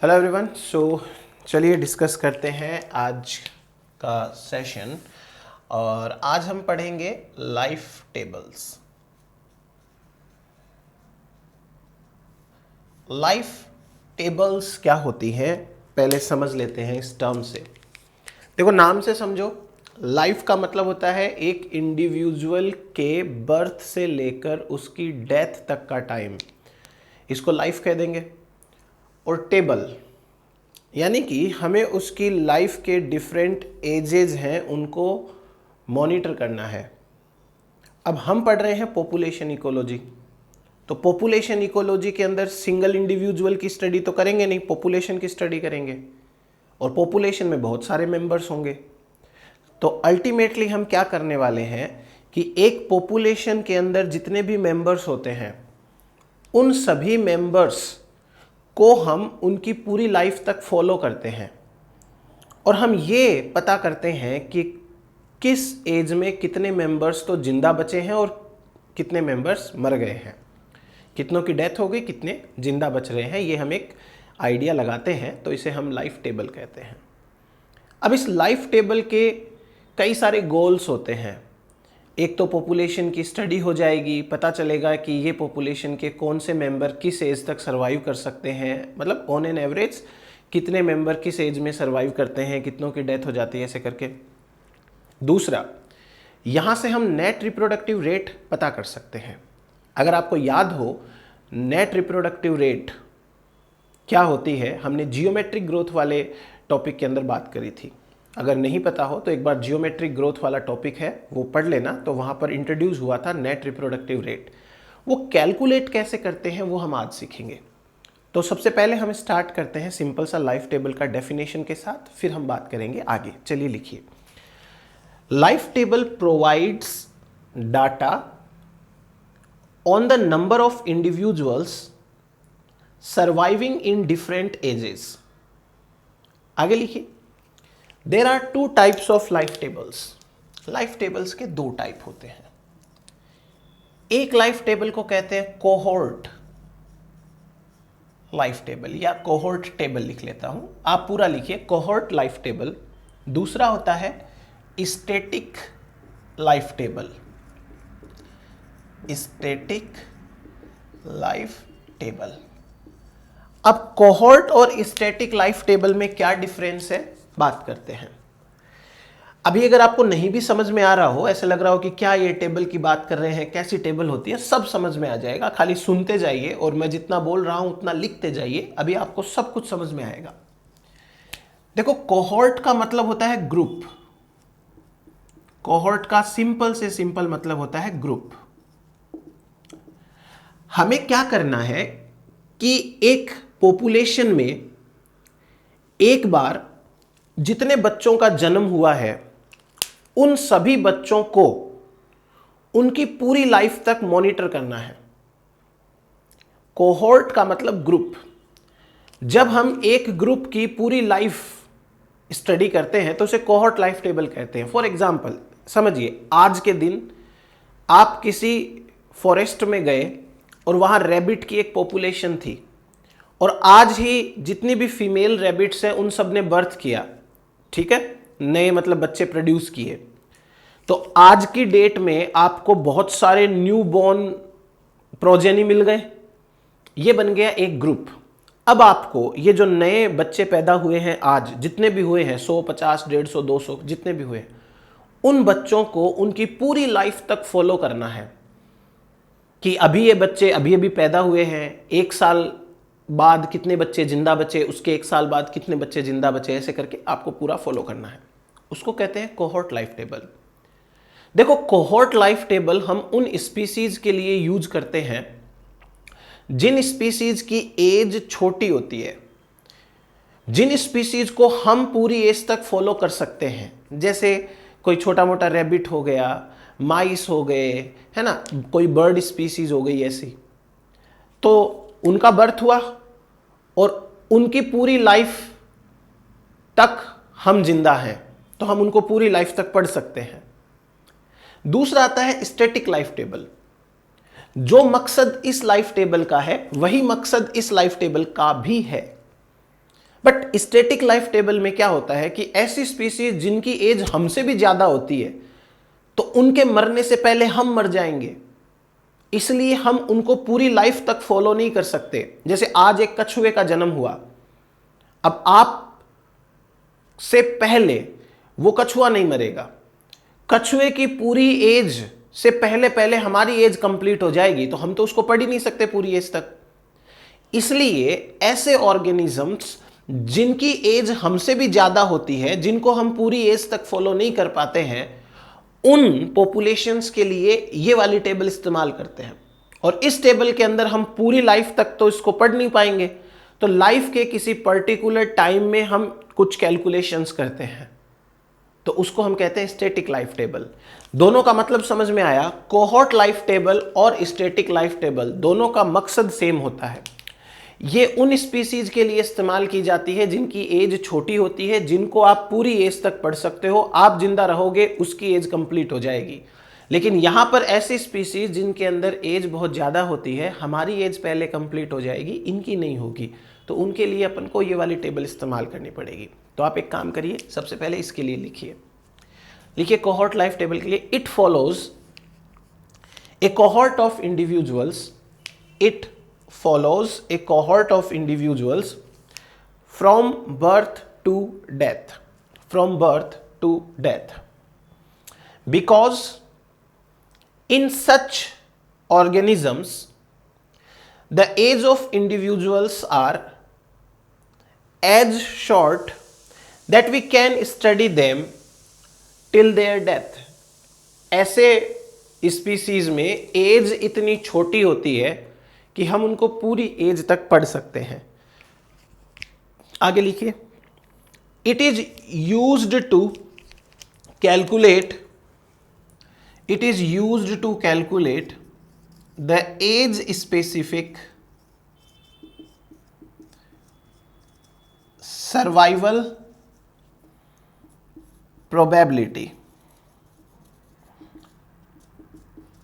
Hello everyone. चलिए discuss करते हैं आज का सेशन। और आज हम पढ़ेंगे लाइफ टेबल्स। लाइफ टेबल्स क्या होती है पहले समझ लेते हैं इस टर्म से। देखो, नाम से समझो। लाइफ का मतलब होता है एक इंडिविजुअल के बर्थ से लेकर उसकी डेथ तक का टाइम, इसको लाइफ कह देंगे। और टेबल यानी कि हमें उसकी लाइफ के डिफरेंट एजेस हैं उनको मॉनिटर करना है। अब हम पढ़ रहे हैं पॉपुलेशन इकोलॉजी, तो पॉपुलेशन इकोलॉजी के अंदर सिंगल इंडिविजुअल की स्टडी तो करेंगे नहीं, पॉपुलेशन की स्टडी करेंगे। और पॉपुलेशन में बहुत सारे मेंबर्स होंगे। तो अल्टीमेटली हम क्या करने वाले हैं कि एक पॉपुलेशन के अंदर जितने भी मेंबर्स होते हैं उन सभी मेंबर्स को हम उनकी पूरी लाइफ तक फॉलो करते हैं। और हम ये पता करते हैं कि किस एज में कितने मेंबर्स तो जिंदा बचे हैं और कितने मेंबर्स मर गए हैं, कितनों की डेथ हो गई, कितने जिंदा बच रहे हैं। ये हम एक आइडिया लगाते हैं, तो इसे हम लाइफ टेबल कहते हैं। अब इस लाइफ टेबल के कई सारे गोल्स होते हैं। एक तो पॉपुलेशन की स्टडी हो जाएगी, पता चलेगा कि ये पॉपुलेशन के कौन से मेंबर किस एज तक सर्वाइव कर सकते हैं, मतलब ऑन एन एवरेज कितने मेंबर किस एज में सर्वाइव करते हैं, कितनों की डेथ हो जाती है, ऐसे करके। दूसरा, यहाँ से हम नेट रिप्रोडक्टिव रेट पता कर सकते हैं। अगर आपको याद हो, नेट रिप्रोडक्टिव रेट क्या होती है, हमने जियोमेट्रिक ग्रोथ वाले टॉपिक के अंदर बात करी थी। अगर नहीं पता हो तो एक बार जियोमेट्रिक ग्रोथ वाला टॉपिक है वो पढ़ लेना, तो वहाँ पर इंट्रोड्यूस हुआ था नेट रिप्रोडक्टिव रेट। वो कैलकुलेट कैसे करते हैं वो हम आज सीखेंगे। तो सबसे पहले हम स्टार्ट करते हैं सिंपल सा लाइफ टेबल का डेफिनेशन के साथ, फिर हम बात करेंगे आगे। चलिए लिखिए, life table provides data on the number of individuals surviving in different ages. आगे लिखिए, there are two types of life tables. Life tables के दो टाइप होते हैं। एक लाइफ टेबल को कहते हैं कोहोर्ट लाइफ टेबल, या कोहोर्ट टेबल लिख लेता हूं, आप पूरा लिखिए कोहोर्ट लाइफ टेबल। दूसरा होता है static life table, static life table. अब कोहोर्ट और स्टैटिक लाइफ टेबल में क्या डिफरेंस है बात करते हैं। अभी अगर आपको नहीं भी समझ में आ रहा हो, ऐसे लग रहा हो कि क्या ये टेबल की बात कर रहे हैं, कैसी टेबल होती है, सब समझ में आ जाएगा। खाली सुनते जाइए और मैं जितना बोल रहा हूं उतना लिखते जाइए, अभी आपको सब कुछ समझ में आएगा। देखो, कोहोर्ट का मतलब होता है ग्रुप। कोहोर्ट का सिंपल से सिंपल मतलब होता है ग्रुप। हमें क्या करना है कि एक पॉपुलेशन में एक बार जितने बच्चों का जन्म हुआ है उन सभी बच्चों को उनकी पूरी लाइफ तक मॉनिटर करना है। कोहोर्ट का मतलब ग्रुप। जब हम एक ग्रुप की पूरी लाइफ स्टडी करते हैं तो उसे कोहोर्ट लाइफ टेबल कहते हैं। फॉर एग्जाम्पल समझिए, आज के दिन आप किसी फॉरेस्ट में गए और वहां रैबिट की एक पॉपुलेशन थी, और आज ही जितनी भी फीमेल रैबिट्स हैं उन सब ने बर्थ किया, ठीक है, नए मतलब बच्चे प्रोड्यूस किए। तो आज की डेट में आपको बहुत सारे न्यू बॉर्न प्रोजेनी मिल गए, ये बन गया एक ग्रुप। अब आपको ये जो नए बच्चे पैदा हुए हैं आज, जितने भी हुए हैं, 100, 50, 150, 200 जितने भी हुए, उन बच्चों को उनकी पूरी लाइफ तक फॉलो करना है कि अभी ये बच्चे अभी अभी पैदा हुए हैं, एक साल बाद कितने बच्चे जिंदा बचे, उसके एक साल बाद कितने बच्चे जिंदा बचे, ऐसे करके आपको पूरा फॉलो करना है। उसको कहते हैं कोहोर्ट लाइफ टेबल। देखो, कोहोर्ट लाइफ टेबल हम उन स्पीसीज के लिए यूज करते हैं जिन स्पीसीज की एज छोटी होती है, जिन स्पीसीज को हम पूरी एज तक फॉलो कर सकते हैं। जैसे कोई छोटा मोटा रैबिट हो गया, माइस हो गए, है ना, कोई बर्ड स्पीसीज हो गई ऐसी, तो उनका बर्थ हुआ और उनकी पूरी लाइफ तक हम जिंदा हैं, तो हम उनको पूरी लाइफ तक पढ़ सकते हैं। दूसरा आता है स्टैटिक लाइफ टेबल। जो मकसद इस लाइफ टेबल का है वही मकसद इस लाइफ टेबल का भी है। बट स्टैटिक लाइफ टेबल में क्या होता है कि ऐसी स्पीसीज जिनकी एज हमसे भी ज्यादा होती है तो उनके मरने से पहले हम मर जाएंगे, इसलिए हम उनको पूरी लाइफ तक फॉलो नहीं कर सकते। जैसे आज एक कछुए का जन्म हुआ, अब आप से पहले वो कछुआ नहीं मरेगा, कछुए की पूरी एज से पहले पहले हमारी एज कंप्लीट हो जाएगी, तो हम तो उसको पढ़ ही नहीं सकते पूरी एज तक। इसलिए ऐसे ऑर्गेनिजम्स जिनकी एज हमसे भी ज्यादा होती है, जिनको हम पूरी एज तक फॉलो नहीं कर पाते हैं, उन पॉपुलेशंस के लिए ये वाली टेबल इस्तेमाल करते हैं। और इस टेबल के अंदर हम पूरी लाइफ तक तो इसको पढ़ नहीं पाएंगे, तो लाइफ के किसी पर्टिकुलर टाइम में हम कुछ कैलकुलेशंस करते हैं, तो उसको हम कहते हैं स्टैटिक लाइफ टेबल। दोनों का मतलब समझ में आया? कोहॉर्ट लाइफ टेबल और स्टैटिक लाइफ टेबल दोनों का मकसद सेम होता है। ये उन स्पीसीज के लिए इस्तेमाल की जाती है जिनकी एज छोटी होती है, जिनको आप पूरी एज तक पढ़ सकते हो, आप जिंदा रहोगे उसकी एज कंप्लीट हो जाएगी। लेकिन यहां पर ऐसी स्पीसीज जिनके अंदर एज बहुत ज़्यादा होती है, हमारी एज पहले कंप्लीट हो जाएगी, इनकी नहीं होगी, तो उनके लिए अपन को ये वाली टेबल इस्तेमाल करनी पड़ेगी। तो आप एक काम करिए, सबसे पहले इसके लिए लिखिए कोहॉर्ट लाइफ टेबल के लिए, it follows A cohort of individuals, it follows a cohort of individuals from birth to death, from birth to death, because in such organisms the age of individuals are as short that we can study them till their death। ऐसे species में as इतनी छोटी होती है कि हम उनको पूरी एज तक पढ़ सकते हैं। आगे लिखिए, it is used to calculate, it is used to calculate the age specific survival probability,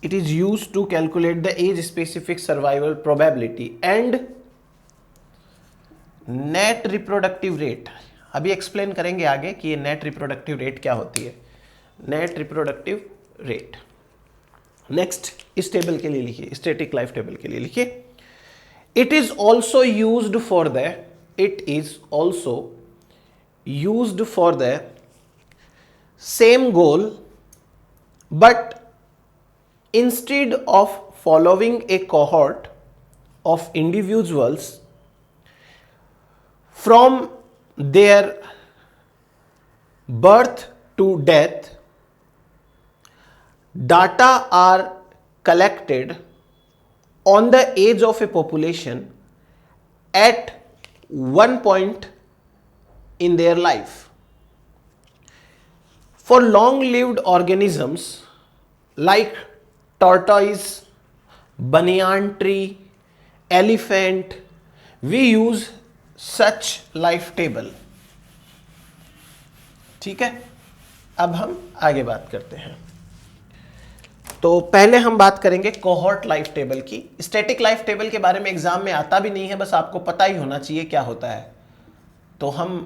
it is used to calculate the age specific survival probability and net reproductive rate। अभी एक्सप्लेन करेंगे आगे कि ये नेट रिप्रोडक्टिव रेट क्या होती है। Net reproductive rate. Next इस table के लिए लिखिए, स्टैटिक लाइफ टेबल के लिए लिखिए, it is also used for the, it is also used for the same goal, but instead of following a cohort of individuals from their birth to death, data are collected on the age of a population at one point in their life। For long-lived organisms like tortoise, banyan tree, elephant, we use such life table। ठीक है, अब हम आगे बात करते हैं। तो पहले हम बात करेंगे कोहॉर्ट लाइफ टेबल की। स्टैटिक लाइफ टेबल के बारे में एग्जाम में आता भी नहीं है, बस आपको पता ही होना चाहिए क्या होता है। तो हम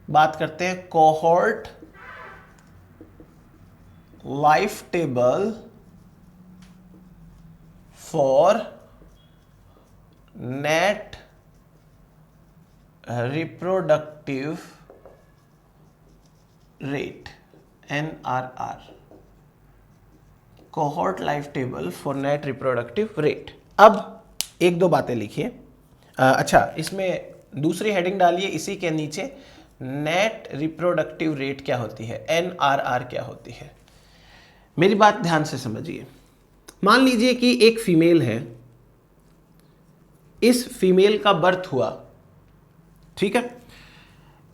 बात करते हैं cohort life table for net reproductive rate, NRR, cohort life table for net reproductive rate. अब एक दो बातें लिखिए। अच्छा, इसमें दूसरी हेडिंग डालिए, इसी के नीचे नेट रिप्रोडक्टिव रेट क्या होती है, NRR क्या होती है। मेरी बात ध्यान से समझिए। मान लीजिए कि एक फीमेल है, इस फीमेल का बर्थ हुआ, ठीक है,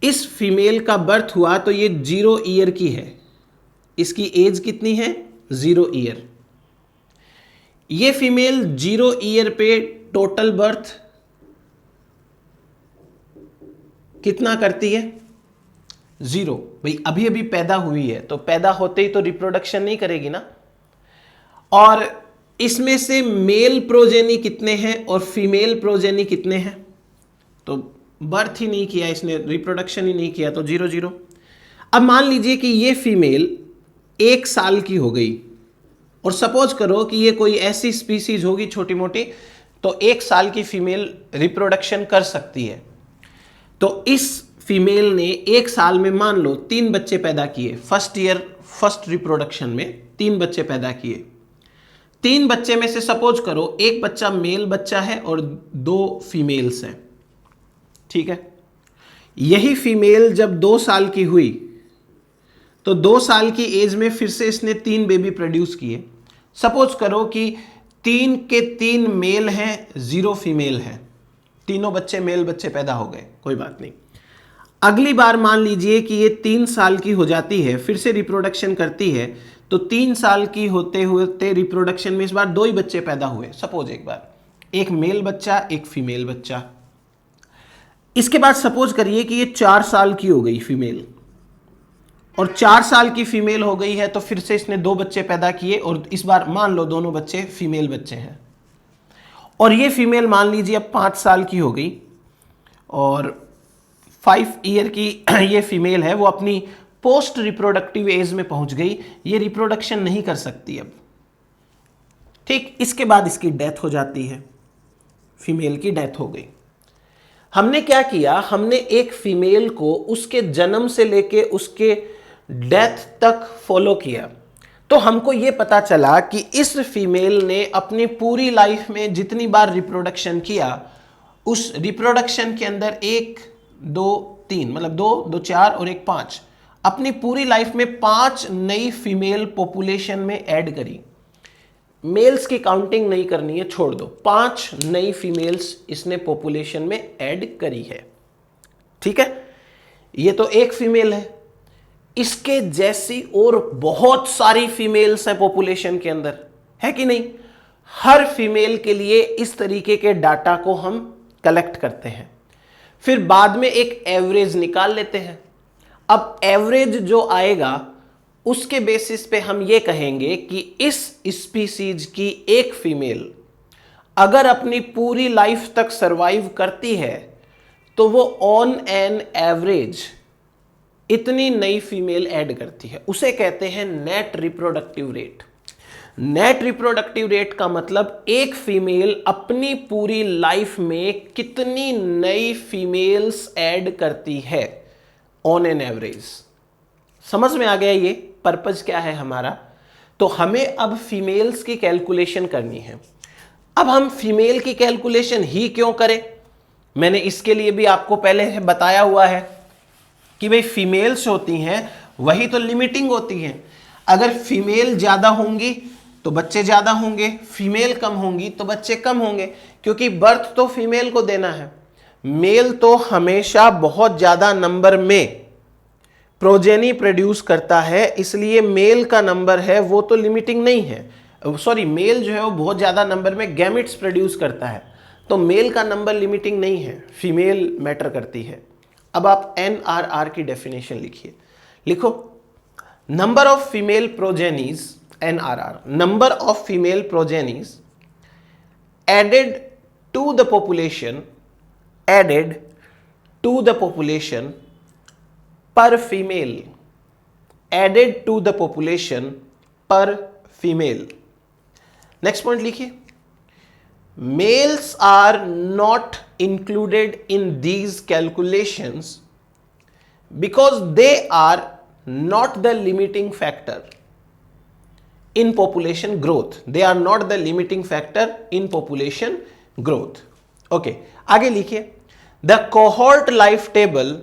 इस फीमेल का बर्थ हुआ तो ये 0 ईयर की है, इसकी एज कितनी है, 0 ईयर। ये फीमेल 0 ईयर पे टोटल बर्थ कितना करती है, 0। भाई अभी अभी पैदा हुई है तो पैदा होते ही तो रिप्रोडक्शन नहीं करेगी ना। और इसमें से मेल प्रोजेनी कितने हैं और फीमेल प्रोजेनी कितने हैं, तो बर्थ ही नहीं किया इसने, रिप्रोडक्शन ही नहीं किया, तो 0 0। अब मान लीजिए कि ये फीमेल 1 साल की हो गई, और सपोज करो कि ये कोई ऐसी स्पीसीज होगी छोटी मोटी, तो 1 साल की फीमेल रिप्रोडक्शन कर सकती है। तो इस फीमेल ने 1 साल में मान लो 3 बच्चे पैदा किए, फर्स्ट रिप्रोडक्शन में 3 बच्चे पैदा किए। 3 बच्चे में से सपोज करो 1 बच्चा मेल बच्चा है और 2 फीमेल्स हैं, ठीक है। यही फीमेल जब 2 साल की हुई तो 2 साल की एज में फिर से इसने 3 बेबी प्रोड्यूस किए। सपोज करो कि 3 के 3 मेल हैं, 0 फीमेल है, तीनों बच्चे मेल बच्चे पैदा हो गए, कोई बात नहीं। अगली बार मान लीजिए कि ये 3 साल की हो जाती है, फिर से रिप्रोडक्शन करती है, तो 3 साल की होते होते रिप्रोडक्शन में इस बार 2 ही बच्चे पैदा हुए, सपोज एक बार, एक मेल बच्चा एक फीमेल बच्चा। इसके बाद सपोज करिए कि ये 4 साल की हो गई फीमेल, और 4 साल की फीमेल हो गई है, तो फिर से इसने 2 बच्चे पैदा किए, और इस बार मान लो दोनों बच्चे फीमेल बच्चे हैं। और ये फीमेल मान लीजिए अब 5 साल की हो गई, और 5 ईयर की ये फीमेल है, वो अपनी पोस्ट रिप्रोडक्टिव एज में पहुंच गई, ये रिप्रोडक्शन नहीं कर सकती अब, ठीक। इसके बाद इसकी डेथ हो जाती है, फीमेल की डेथ हो गई। हमने क्या किया, हमने एक फीमेल को उसके जन्म से लेके उसके डेथ तक फॉलो किया, तो हमको ये पता चला कि इस फीमेल ने अपनी पूरी लाइफ में जितनी बार रिप्रोडक्शन किया, उस रिप्रोडक्शन के अंदर 1 2 3 मतलब 2 2 4 और 1 5, अपनी पूरी लाइफ में 5 नई फीमेल पॉपुलेशन में ऐड करी। मेल्स की काउंटिंग नहीं करनी है, छोड़ दो, 5 नई फीमेल्स इसने पॉपुलेशन में ऐड करी है, ठीक है। ये तो एक फीमेल है, इसके जैसी और बहुत सारी फीमेल्स हैं पॉपुलेशन के अंदर, है कि नहीं। हर फीमेल के लिए इस तरीके के डाटा को हम कलेक्ट करते हैं, फिर बाद में एक एवरेज निकाल लेते हैं। अब एवरेज जो आएगा उसके बेसिस पे हम ये कहेंगे कि इस स्पीसीज की एक फीमेल अगर अपनी पूरी लाइफ तक सरवाइव करती है, तो वो ऑन एन एवरेज इतनी नई फीमेल ऐड करती है, उसे कहते हैं net reproductive rate. Net reproductive rate का मतलब एक फीमेल अपनी पूरी लाइफ में कितनी नई फीमेल्स ऐड करती है ऑन एन एवरेज। समझ में आ गया ये पर्पज क्या है हमारा। तो हमें अब फीमेल्स की कैलकुलेशन करनी है। अब हम फीमेल की कैलकुलेशन ही क्यों करें, मैंने इसके लिए भी आपको पहले बताया हुआ है कि भाई फीमेल्स होती हैं वही तो लिमिटिंग होती हैं। अगर फीमेल ज्यादा होंगी तो बच्चे ज्यादा होंगे, फीमेल कम होंगी तो बच्चे कम होंगे, क्योंकि बर्थ तो फीमेल को देना है। मेल तो हमेशा बहुत ज्यादा नंबर में प्रोजेनी प्रोड्यूस करता है, इसलिए मेल का नंबर है वो तो लिमिटिंग नहीं है। सॉरी, मेल जो है वो बहुत ज्यादा नंबर में गैमेट्स प्रोड्यूस करता है, तो मेल का नंबर लिमिटिंग नहीं है, फीमेल मैटर करती है। अब आप NRR की डेफिनेशन लिखिए, लिखो number of female progenies, NRR, number of female progenies added to the population per female, added to the population per female। Next point लिखिए, males are not included in these calculations because they are not the limiting factor in population growth, they are not the limiting factor in population growth। okay, आगे लिखिए, the cohort life table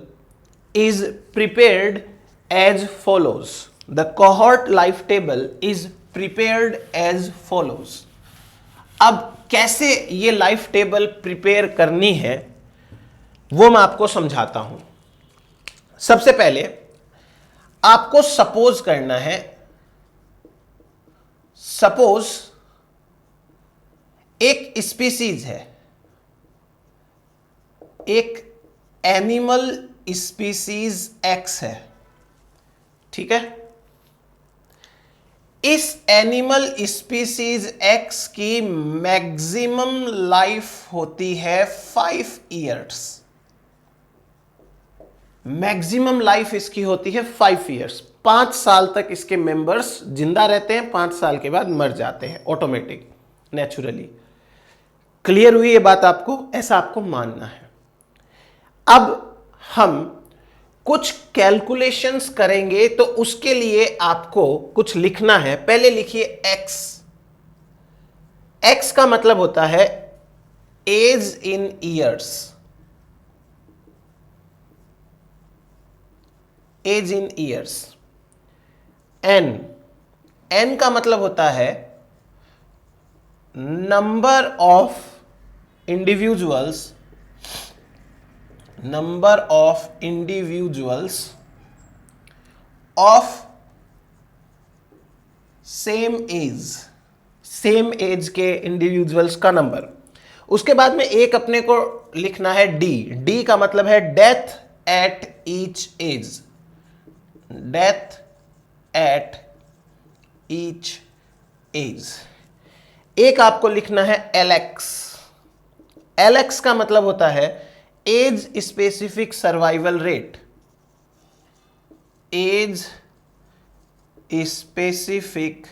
is prepared as follows, the cohort life table is prepared as follows। अब कैसे ये life table prepare करनी है वो मैं आपको समझाता हूं। सबसे पहले आपको सपोज करना है, सपोज एक स्पीसीज है, एक एनिमल स्पीसीज एक्स है, ठीक है। इस एनिमल स्पीसीज एक्स की मैक्सिमम लाइफ होती है 5 इयर्स, मैक्सिमम लाइफ इसकी होती है 5 ईयर्स। 5 साल तक इसके मेंबर्स जिंदा रहते हैं, 5 साल के बाद मर जाते हैं ऑटोमेटिक, नेचुरली। क्लियर हुई ये बात आपको? ऐसा आपको मानना है। अब हम कुछ कैलकुलेशंस करेंगे, तो उसके लिए आपको कुछ लिखना है। पहले लिखिए एक्स। एक्स का मतलब होता है age in years, age in years. N, N का मतलब होता है number of individuals, number of individuals of same age, same age के इंडिविजुअल्स का नंबर। उसके बाद में एक अपने को लिखना है डी। डी का मतलब है death at each age, death at each age. एक आपको लिखना है एलेक्स। एलेक्स का मतलब होता है age specific survival rate, age specific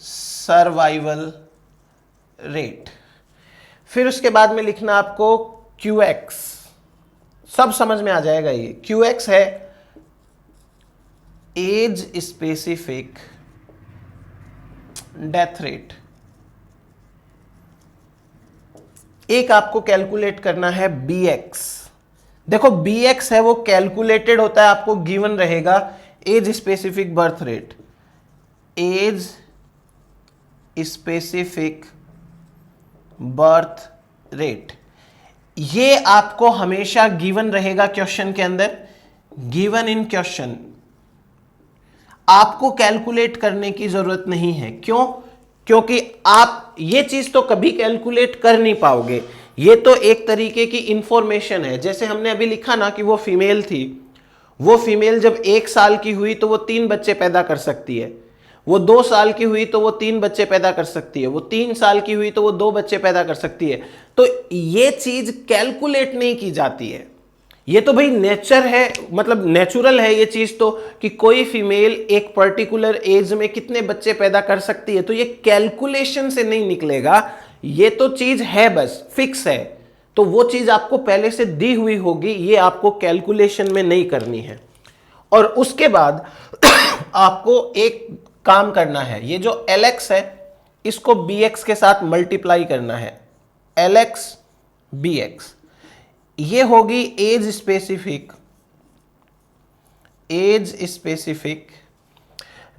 survival rate. फिर उसके बाद में लिखना आपको QX। सब समझ में आ जाएगा ये। QX है एज स्पेसिफिक डेथ रेट। एक आपको कैलकुलेट करना है BX। देखो BX है वो कैलकुलेटेड होता है, आपको गिवन रहेगा age specific birth rate, age specific birth rate. ये आपको हमेशा गिवन रहेगा क्वेश्चन के अंदर, गिवन इन क्वेश्चन। आपको कैलकुलेट करने की जरूरत नहीं है। क्यों? क्योंकि आप ये चीज तो कभी कैलकुलेट कर नहीं पाओगे। ये तो एक तरीके की इंफॉर्मेशन है। जैसे हमने अभी लिखा ना कि वो फीमेल थी, वो फीमेल जब 1 साल की हुई तो वो 3 बच्चे पैदा कर सकती है, वो 2 साल की हुई तो वो 3 बच्चे पैदा कर सकती है, वो 3 साल की हुई तो वो 2 बच्चे पैदा कर सकती है। तो ये चीज कैलकुलेट नहीं की जाती है। ये तो भाई नेचर है, मतलब नेचुरल है ये चीज तो, कि कोई फीमेल एक पर्टिकुलर एज में कितने बच्चे पैदा कर सकती है। तो ये कैलकुलेशन से नहीं निकलेगा, ये तो चीज है, बस फिक्स है। तो वो चीज आपको पहले से दी हुई होगी, ये आपको कैलकुलेशन में नहीं करनी है। और उसके बाद आपको एक काम करना है, ये जो LX है इसको BX के साथ मल्टीप्लाई करना है, LX BX। ये होगी age specific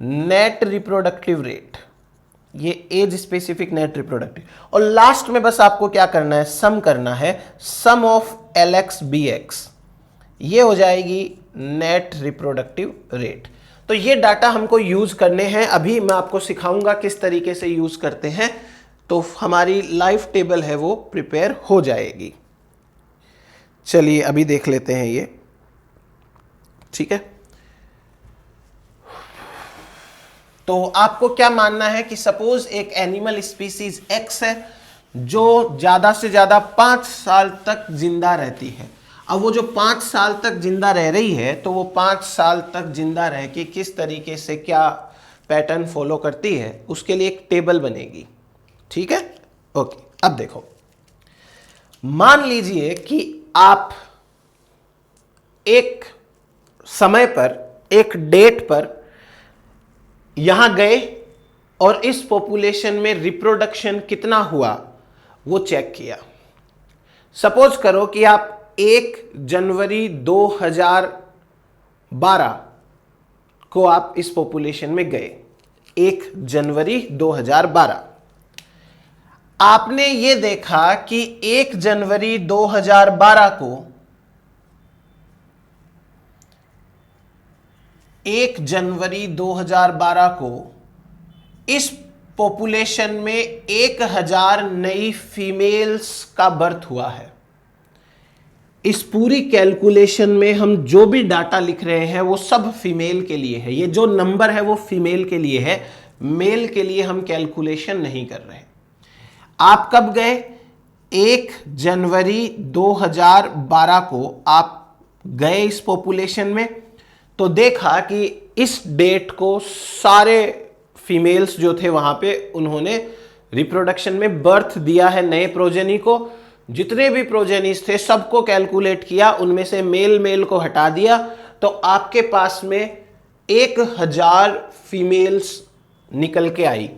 net reproductive rate, ये एज स्पेसिफिक नेट रिप्रोडक्टिव। और लास्ट में बस आपको क्या करना है, सम करना है, सम ऑफ LX BX, ये हो जाएगी नेट रिप्रोडक्टिव रेट। तो ये डाटा हमको यूज करने हैं। अभी मैं आपको सिखाऊंगा किस तरीके से यूज करते हैं, तो हमारी लाइफ टेबल है वो प्रिपेयर हो जाएगी। चलिए अभी देख लेते हैं ये, ठीक है। तो आपको क्या मानना है कि सपोज एक एनिमल स्पीसीज X है जो ज्यादा से ज्यादा 5 साल तक जिंदा रहती है। अब वो जो 5 साल तक जिंदा रह रही है, तो वो 5 साल तक जिंदा रह के किस तरीके से क्या पैटर्न फॉलो करती है, उसके लिए एक टेबल बनेगी, ठीक है। ओके, अब देखो, मान लीजिए कि आप एक समय पर, एक डेट पर यहां गए और इस पॉपुलेशन में रिप्रोडक्शन कितना हुआ वो चेक किया। सपोज करो कि आप 1 जनवरी 2012 को आप इस पॉपुलेशन में गए, 1 जनवरी 2012। आपने ये देखा कि 1 जनवरी 2012 को 1 जनवरी 2012 को इस पॉपुलेशन में 1000 नई फीमेल्स का बर्थ हुआ है। इस पूरी कैलकुलेशन में हम जो भी डाटा लिख रहे हैं वो सब फीमेल के लिए है। ये जो नंबर है वो फीमेल के लिए है, मेल के लिए हम कैलकुलेशन नहीं कर रहे। आप कब गए? 1 जनवरी 2012 को आप गए इस पॉपुलेशन में, तो देखा कि इस डेट को सारे फीमेल्स जो थे वहां पे उन्होंने रिप्रोडक्शन में बर्थ दिया है नए प्रोजेनी को। जितने भी प्रोजेनीज थे सबको कैलकुलेट किया, उनमें से मेल को हटा दिया, तो आपके पास में 1000 फीमेल्स निकल के आई।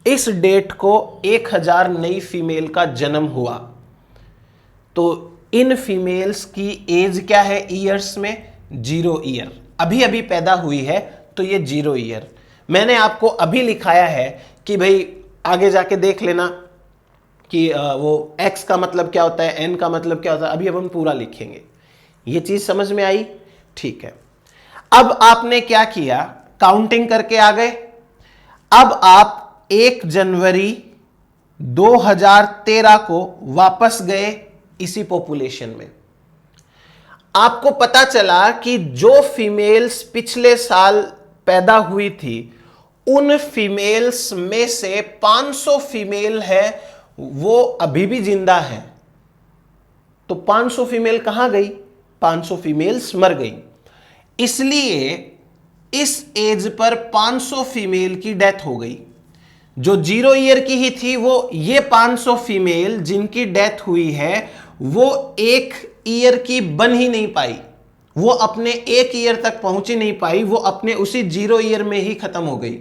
इस डेट को 1000 नई फीमेल का जन्म हुआ। तो इन फीमेल्स की एज क्या है ईयर्स में? 0 ईयर। अभी अभी पैदा हुई है तो ये 0 ईयर। मैंने आपको अभी लिखाया है कि भाई आगे जाके देख लेना कि वो x का मतलब क्या होता है, n का मतलब क्या होता है। अभी अब हम पूरा लिखेंगे। ये चीज समझ में आई? ठीक है। अब आपने क्या किया, काउंटिंग करके आ गए। अब आप 1 जनवरी 2013 को वापस गए इसी पॉपुलेशन में। आपको पता चला कि जो फीमेल्स पिछले साल पैदा हुई थी उन फीमेल्स में से 500 फीमेल है वो अभी भी जिंदा है। तो 500 फीमेल कहां गई? 500 फीमेल्स मर गई। इसलिए इस एज पर 500 फीमेल की डेथ हो गई। जो 0 ईयर की ही थी वो ये 500 फीमेल जिनकी डेथ हुई है वो 1 ईयर की बन ही नहीं पाई, वो अपने 1 ईयर तक पहुंच ही नहीं पाई, वो अपने उसी 0 ईयर में ही खत्म हो गई।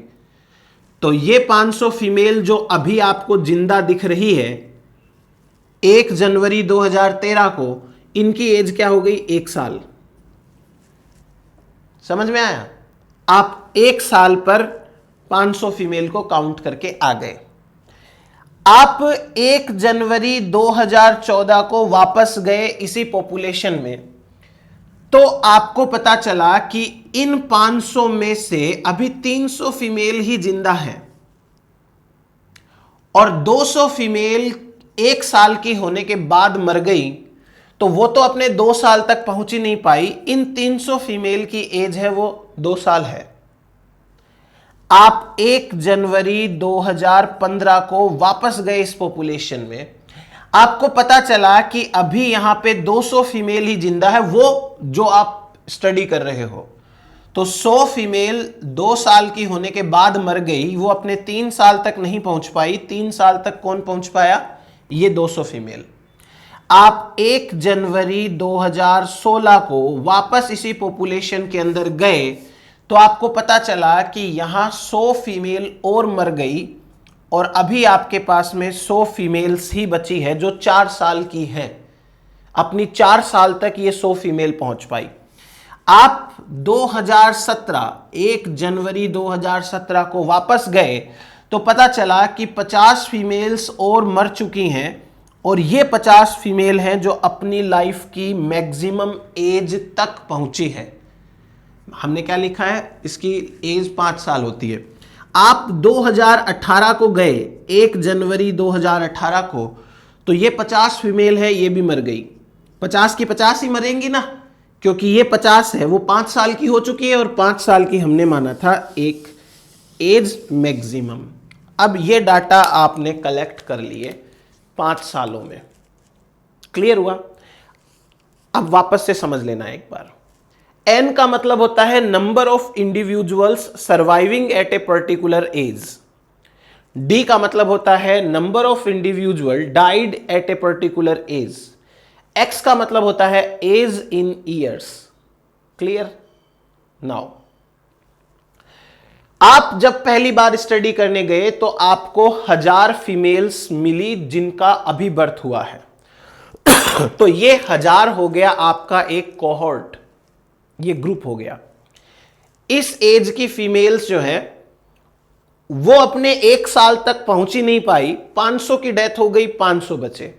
तो ये 500 फीमेल जो अभी आपको जिंदा दिख रही है 1 जनवरी 2013 को, इनकी एज क्या हो गई? 1 साल। समझ में आया? आप 1 साल पर 500 फीमेल को काउंट करके आ गए। आप 1 जनवरी 2014 को वापस गए इसी पॉपुलेशन में, तो आपको पता चला कि इन 500 में से अभी 300 फीमेल ही जिंदा है और 200 फीमेल 1 साल की होने के बाद मर गई। तो वो तो अपने 2 साल तक पहुंच ही नहीं पाई। इन 300 फीमेल की एज है वो 2 साल है। आप 1 जनवरी 2015 को वापस गए इस पॉपुलेशन में, आपको पता चला कि अभी यहां पे 200 फीमेल ही जिंदा है, वो जो आप स्टडी कर रहे हो। तो 100 फीमेल 2 साल की होने के बाद मर गई, वो अपने 3 साल तक नहीं पहुंच पाई। 3 साल तक कौन पहुंच पाया? ये 200 फीमेल। आप 1 जनवरी 2016 को वापस इसी पॉपुलेशन के अंदर गए, तो आपको पता चला कि यहां 100 फीमेल और मर गई और अभी आपके पास में 100 फीमेल्स ही बची है जो 4 साल की है। अपनी 4 साल तक ये 100 फीमेल पहुंच पाई। आप 2017 1 जनवरी 2017 को वापस गए तो पता चला कि 50 फीमेल्स और मर चुकी हैं और ये 50 फीमेल हैं जो अपनी लाइफ की मैक्सिमम एज तक पहुंची है। हमने क्या लिखा है? इसकी एज 5 साल होती है। आप 2018 को गए 1 जनवरी 2018 को, तो ये 50 फीमेल है, ये भी मर गई। 50 की 50 ही मरेंगी ना, क्योंकि ये 50 है वो 5 साल की हो चुकी है और 5 साल की हमने माना था एक एज मैक्सिमम। अब ये डाटा आपने कलेक्ट कर लिए 5 सालों में। क्लियर हुआ? अब वापस से समझ लेना एक बार। N का मतलब होता है number of individuals surviving at a particular age. D का मतलब होता है number of individual died at a particular age. X का मतलब होता है age in years. Clear? Now आप जब पहली बार स्टडी करने गए तो आपको 1000 फीमेल्स मिली जिनका अभी बर्थ हुआ है। तो ये 1000 हो गया आपका एक कोहॉर्ट, ये ग्रुप हो गया। इस एज की फीमेल्स जो है वो अपने 1 साल तक पहुंच ही नहीं पाई। 500 की डेथ हो गई, 500 बचे।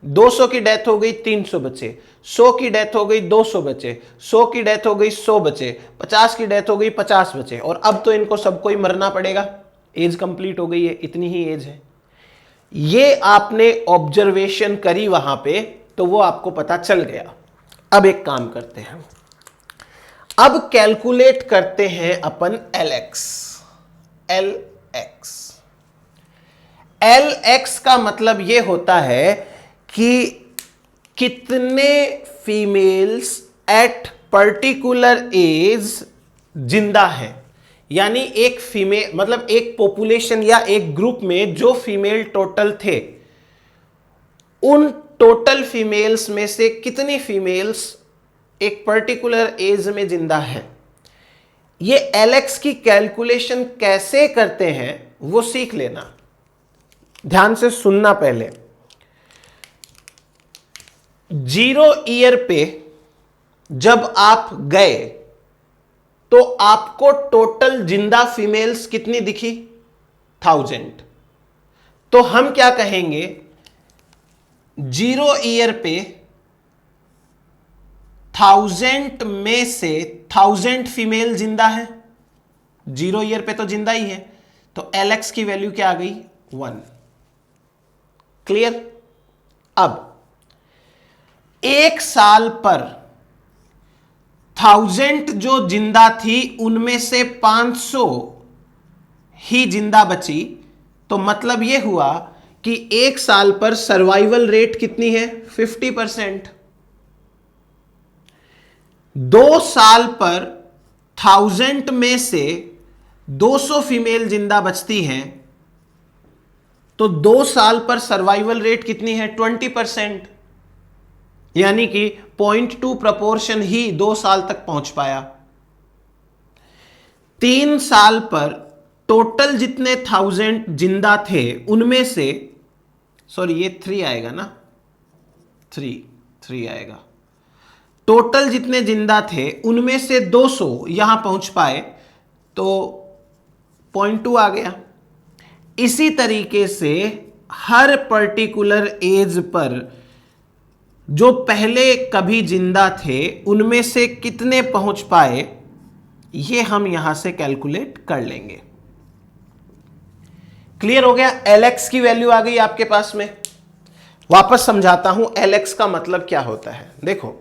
200 की डेथ हो गई, 300 बचे। 100 की डेथ हो गई, 200 बचे। 100 की डेथ हो गई, 100 बचे। 50 की डेथ हो गई, 50 बचे। और अब तो इनको सबको ही मरना पड़ेगा, एज कंप्लीट हो गई है, इतनी ही एज है। ये आपने ऑब्जर्वेशन करी वहां पे, तो वो आपको पता चल गया। अब एक काम करते हैं, अब कैलकुलेट करते हैं अपन LX। LX का मतलब यह होता है कि कितने फीमेल्स एट पर्टिकुलर एज जिंदा है, यानी एक फीमेल मतलब एक पॉपुलेशन या एक ग्रुप में जो फीमेल टोटल थे, उन टोटल फीमेल्स में से कितनी फीमेल्स एक पर्टिकुलर एज में जिंदा है। ये एलेक्स की कैलकुलेशन कैसे करते हैं वो सीख लेना, ध्यान से सुनना। पहले 0 ईयर पे जब आप गए तो आपको टोटल जिंदा फीमेल्स कितनी दिखी? 1000। तो हम क्या कहेंगे, 0 ईयर पे 1000 में से 1000 फीमेल जिंदा है। 0 ईयर पे तो जिंदा ही है, तो एलेक्स की वैल्यू क्या आ गई? 1। क्लियर? अब 1 साल पर 1000 जो जिंदा थी उनमें से 500 ही जिंदा बची, तो मतलब यह हुआ कि 1 साल पर सर्वाइवल रेट कितनी है? 50%। 2 साल पर 1000 में से 200 फीमेल जिंदा बचती हैं, तो 2 साल पर सर्वाइवल रेट कितनी है? 20%, यानी कि 0.2 प्रोपोर्शन ही 2 साल तक पहुंच पाया। 3 साल पर टोटल जितने 1000 जिंदा थे उनमें से, सॉरी ये 3 आएगा ना, 3 आएगा। टोटल जितने जिंदा थे उनमें से 200 यहां पहुंच पाए, तो 0.2 आ गया। इसी तरीके से हर पर्टिकुलर एज पर जो पहले कभी जिंदा थे उनमें से कितने पहुंच पाए, ये हम यहां से कैलकुलेट कर लेंगे। क्लियर हो गया? एलेक्स की वैल्यू आ गई आपके पास में। वापस समझाता हूं एलेक्स का मतलब क्या होता है। देखो,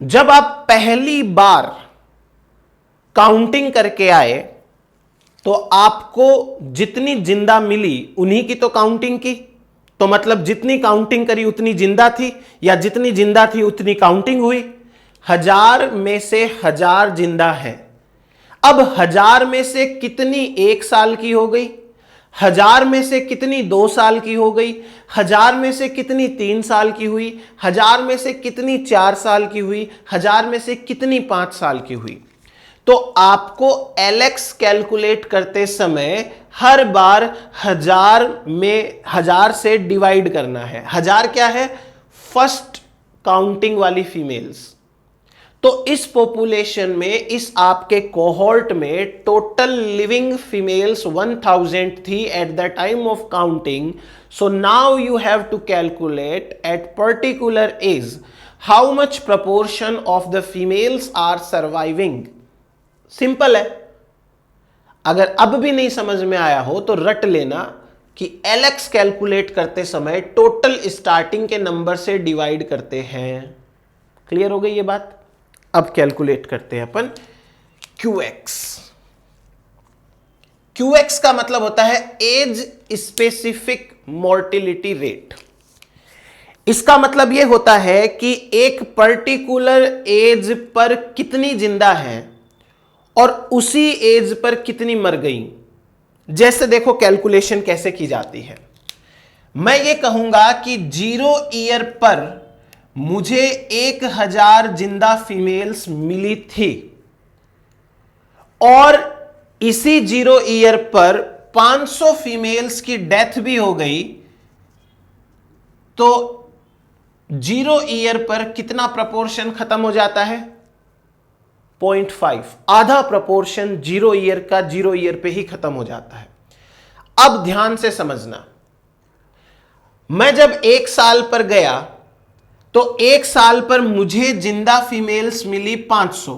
जब आप पहली बार काउंटिंग करके आए तो आपको जितनी जिंदा मिली उन्हीं की तो काउंटिंग की, तो मतलब जितनी काउंटिंग करी उतनी जिंदा थी, या जितनी जिंदा थी उतनी काउंटिंग हुई। 1000 में से 1000 जिंदा है। अब 1000 में से कितनी 1 साल की हो गई, 1000 में से कितनी 2 साल की हो गई, 1000 में से कितनी 3 साल की हुई, 1000 में से कितनी 4 साल की हुई, 1000 में से कितनी 5 साल की हुई। तो आपको एलेक्स कैलकुलेट करते समय हर बार 1000 से डिवाइड करना है। 1000 क्या है? फर्स्ट काउंटिंग वाली फीमेल्स। तो इस पॉपुलेशन में, इस आपके कोहोर्ट में टोटल लिविंग फीमेल्स 1000 थी at the time of counting. So now you have to calculate at particular age how much proportion of the females are surviving. Simple है। अगर अब भी नहीं समझ में आया हो तो रट लेना कि एलेक्स कैलकुलेट करते समय टोटल स्टार्टिंग के नंबर से डिवाइड करते हैं। क्लियर हो गई ये बात? अब कैलकुलेट करते हैं अपन QX। QX का मतलब होता है एज स्पेसिफिक मोर्टिलिटी रेट। इसका मतलब यह होता है कि एक पर्टिकुलर एज पर कितनी जिंदा है और उसी एज पर कितनी मर गई। जैसे देखो कैलकुलेशन कैसे की जाती है। मैं ये कहूंगा कि 0 ईयर पर मुझे 1000 जिंदा फीमेल्स मिली थी और इसी 0 ईयर पर 500 फीमेल्स की डेथ भी हो गई, तो 0 ईयर पर कितना प्रपोर्शन खत्म हो जाता है? 0.5। आधा प्रपोर्शन 0 ईयर का 0 ईयर पे ही खत्म हो जाता है। अब ध्यान से समझना, मैं जब 1 साल पर गया तो 1 साल पर मुझे जिंदा फीमेल्स मिली 500,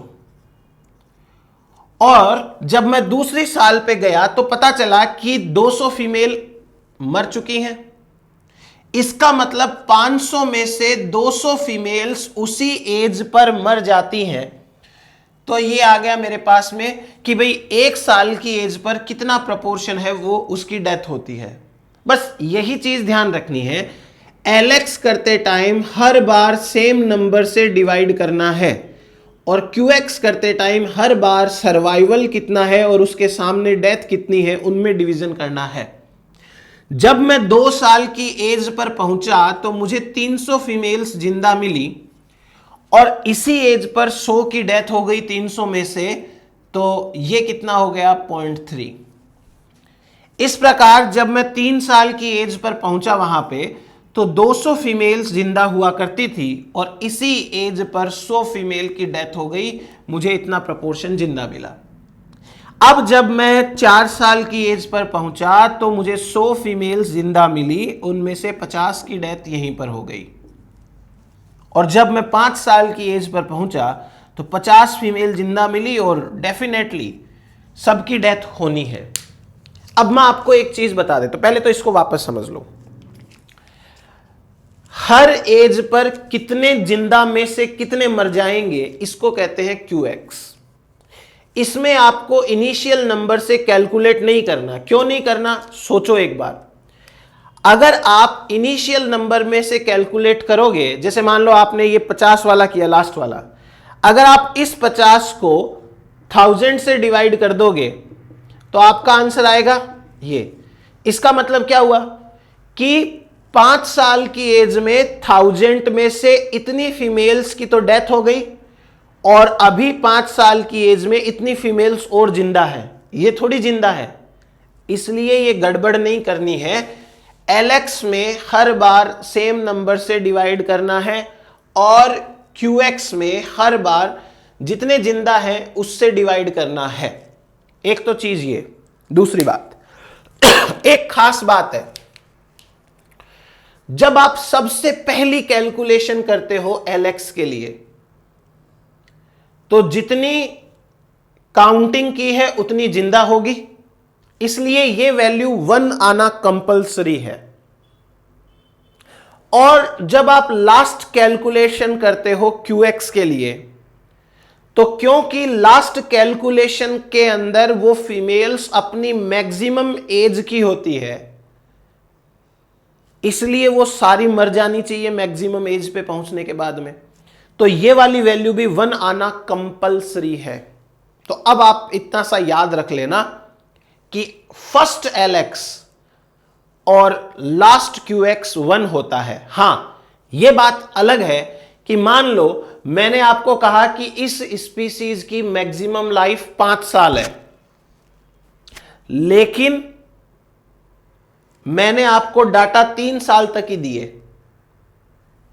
और जब मैं दूसरी साल पे गया तो पता चला कि 200 फीमेल मर चुकी हैं। इसका मतलब 500 में से 200 फीमेल्स उसी एज पर मर जाती हैं। तो ये आ गया मेरे पास में कि भाई 1 साल की एज पर कितना प्रपोर्शन है वो उसकी डेथ होती है। बस यही चीज ध्यान रखनी है। LX करते टाइम हर बार सेम नंबर से डिवाइड करना है और QX करते टाइम हर बार सर्वाइवल कितना है और उसके सामने डेथ कितनी है उनमें डिवीजन करना है। जब मैं 2 साल की एज पर पहुंचा तो मुझे 300 फीमेल्स जिंदा मिली और इसी एज पर 100 की डेथ हो गई 300 में से, तो ये कितना हो गया 0.3। इस प्रकार जब मैं 3 साल की एज पर पहुंचा वहां पे तो 200 फीमेल्स जिंदा हुआ करती थी और इसी एज पर 100 फीमेल की डेथ हो गई, मुझे इतना प्रपोर्शन जिंदा मिला। अब जब मैं 4 साल की एज पर पहुंचा तो मुझे 100 फीमेल्स जिंदा मिली, उनमें से 50 की डेथ यहीं पर हो गई। और जब मैं 5 साल की एज पर पहुंचा तो 50 फीमेल जिंदा मिली और डेफिनेटली सबकी डेथ होनी है। अब मैं आपको एक चीज बता देता हूं, पहले तो इसको वापस समझ लो। हर एज पर कितने जिंदा में से कितने मर जाएंगे, इसको कहते हैं QX। इसमें आपको इनिशियल नंबर से कैलकुलेट नहीं करना। क्यों नहीं करना, सोचो एक बार। अगर आप इनिशियल नंबर में से कैलकुलेट करोगे, जैसे मान लो आपने ये 50 वाला किया, लास्ट वाला, अगर आप इस 50 को 1000 से डिवाइड कर दोगे तो आपका आंसर आएगा ये। इसका मतलब क्या हुआ कि 5 साल की एज में 1000 में से इतनी फीमेल्स की तो डेथ हो गई और अभी 5 साल की एज में इतनी फीमेल्स और जिंदा है। ये थोड़ी जिंदा है, इसलिए ये गड़बड़ नहीं करनी है। LX में हर बार सेम नंबर से डिवाइड करना है और QX में हर बार जितने जिंदा हैं उससे डिवाइड करना है। एक तो चीज ये। दूसरी बात, एक खास बात है, जब आप सबसे पहली कैलकुलेशन करते हो LX के लिए तो जितनी काउंटिंग की है उतनी जिंदा होगी, इसलिए यह वैल्यू 1 आना कंपलसरी है। और जब आप लास्ट कैलकुलेशन करते हो QX के लिए तो क्योंकि लास्ट कैलकुलेशन के अंदर वो फीमेल्स अपनी मैक्सिमम एज की होती है, इसलिए वो सारी मर जानी चाहिए मैक्सिमम एज पे पहुंचने के बाद में, तो ये वाली वैल्यू भी 1 आना कंपलसरी है। तो अब आप इतना सा याद रख लेना कि फर्स्ट LX और लास्ट QX 1 होता है। हां, यह बात अलग है कि मान लो मैंने आपको कहा कि इस स्पीसीज की मैक्सिमम लाइफ 5 साल है, लेकिन मैंने आपको डाटा 3 साल तक ही दिए,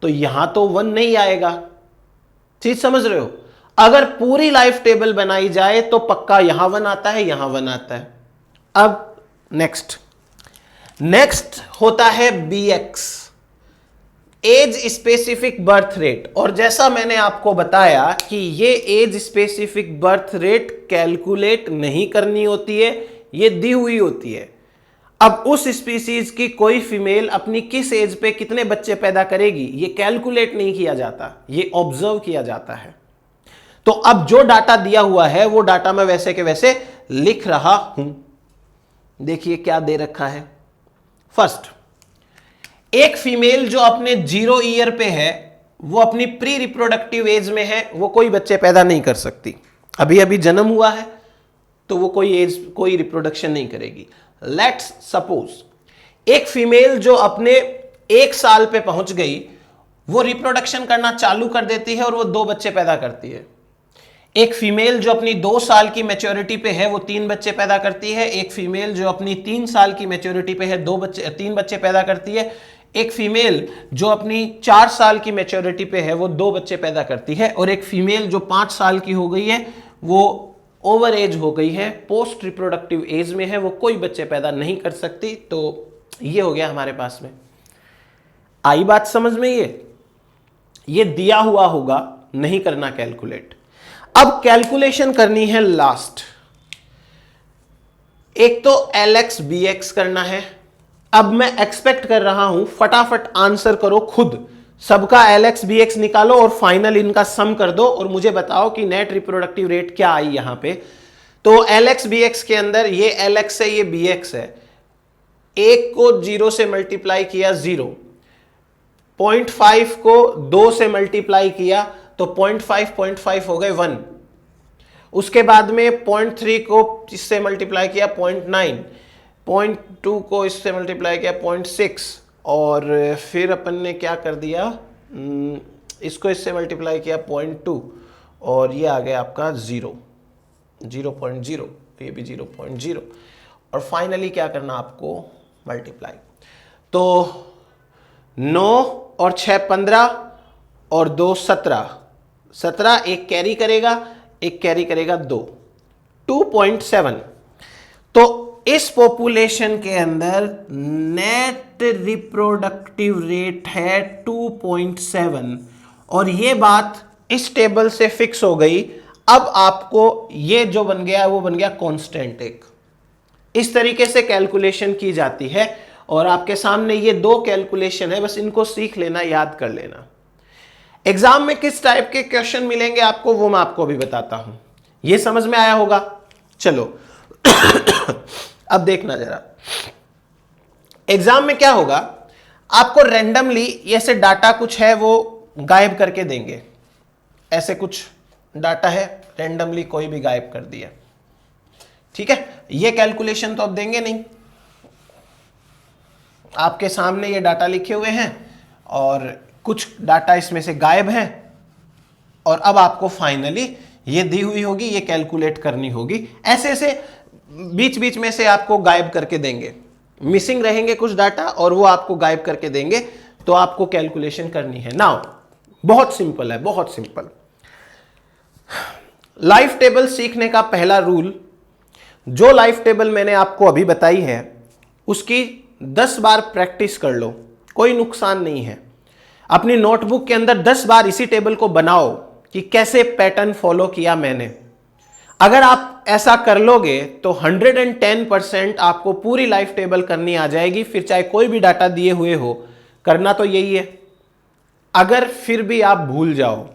तो यहां तो 1 नहीं आएगा। चीज समझ रहे हो? अगर पूरी लाइफ टेबल बनाई जाए तो पक्का यहां 1 आता है, यहां 1 आता है। अब नेक्स्ट होता है BX, age specific birth rate. और जैसा मैंने आपको बताया कि ये age specific birth rate calculate नहीं करनी होती है, ये दी हुई होती है। अब उस स्पीसीज की कोई फीमेल अपनी किस एज पे कितने बच्चे पैदा करेगी, ये कैलकुलेट नहीं किया जाता, ये ऑब्जर्व किया जाता है। तो अब जो डाटा दिया हुआ है वो डाटा मैं वैसे के वैसे लिख रहा हूं। देखिए क्या दे रखा है। फर्स्ट, एक फीमेल जो अपने 0 ईयर पे है, वो अपनी प्री रिप्रोडक्टिव एज में है, वो कोई बच्चे पैदा नहीं कर सकती। अभी अभी जन्म हुआ है तो वो कोई रिप्रोडक्शन नहीं करेगी। लेट्स सपोज एक फीमेल जो अपने 1 साल पे पहुंच गई, वो रिप्रोडक्शन करना चालू कर देती है और वो 2 बच्चे पैदा करती है। एक फीमेल जो अपनी 2 साल की मैच्योरिटी पे है, वो 3 बच्चे पैदा करती है। एक फीमेल जो अपनी 3 साल की मैच्योरिटी पे है, 3 बच्चे पैदा करती है। एक फीमेल जो अपनी 4 साल की मैच्योरिटी पे है, वो 2 बच्चे पैदा करती है। और एक फीमेल जो 5 साल की हो गई है, वो ओवर एज हो गई है, पोस्ट रिप्रोडक्टिव एज में है, वो कोई बच्चे पैदा नहीं कर सकती। तो ये हो गया हमारे पास में। आई बात समझ में? ये दिया हुआ होगा, नहीं करना कैलकुलेट। अब कैलकुलेशन करनी है लास्ट। एक तो LX BX करना है। अब मैं एक्सपेक्ट कर रहा हूं, फटाफट आंसर करो खुद, सबका LX BX निकालो और फाइनल इनका सम कर दो और मुझे बताओ कि नेट रिप्रोडक्टिव रेट क्या आई यहां पे। तो LX BX के अंदर ये LX है, ये BX है। एक को 0 से मल्टीप्लाई किया 0, 0.5 को 2 से मल्टीप्लाई किया तो 0.5 हो गए 1। उसके बाद में 0.3 को इससे मल्टीप्लाई किया 0.9, 0.2 को इससे मल्टीप्लाई किया 0.6, और फिर अपन ने क्या कर दिया, इसको इससे मल्टीप्लाई किया 0.2, और ये आ गया आपका 0.0, ये भी 0.0, और फाइनली क्या करना आपको, मल्टीप्लाई। तो 9 और 6 15 और 2 17, एक कैरी करेगा, एक कैरी करेगा 2.7। तो इस पॉपुलेशन के अंदर नेट रिप्रोडक्टिव रेट है 2.7, और ये बात इस टेबल से फिक्स हो गई। अब आपको ये जो बन गया वो बन गया कांस्टेंट एक। इस तरीके से कैलकुलेशन की जाती है, और आपके सामने ये 2 कैलकुलेशन है, बस इनको सीख लेना, याद कर लेना। एग्जाम में किस टाइप के क्वेश्चन मिलेंगे आपको वो मैं आपको अभी बताता हूं। ये समझ में आया होगा। चलो अब देखना जरा, एग्जाम में क्या होगा, आपको रैंडमली ऐसे डाटा कुछ है वो गायब करके देंगे। ऐसे कुछ डाटा है, रैंडमली कोई भी गायब कर दिया, ठीक है। ये कैलकुलेशन तो अब देंगे नहीं, आपके सामने ये डाटा लिखे हुए हैं और कुछ डाटा इसमें से गायब है, और अब आपको फाइनली ये दी हुई होगी, ये कैलकुलेट करनी होगी। ऐसे ऐसे बीच बीच में से आपको गायब करके देंगे, मिसिंग रहेंगे कुछ डाटा और वो आपको गायब करके देंगे, तो आपको कैलकुलेशन करनी है। नाउ बहुत सिंपल है, बहुत सिंपल। लाइफ टेबल सीखने का पहला रूल, जो लाइफ टेबल मैंने आपको अभी बताई है उसकी 10 बार प्रैक्टिस कर लो, कोई नुकसान नहीं है। अपनी नोटबुक के अंदर 10 बार इसी टेबल को बनाओ कि कैसे पैटर्न फॉलो किया मैंने। अगर आप ऐसा कर लोगे तो 110% आपको पूरी लाइफ टेबल करनी आ जाएगी, फिर चाहे कोई भी डाटा दिए हुए हो, करना तो यही है। अगर फिर भी आप भूल जाओ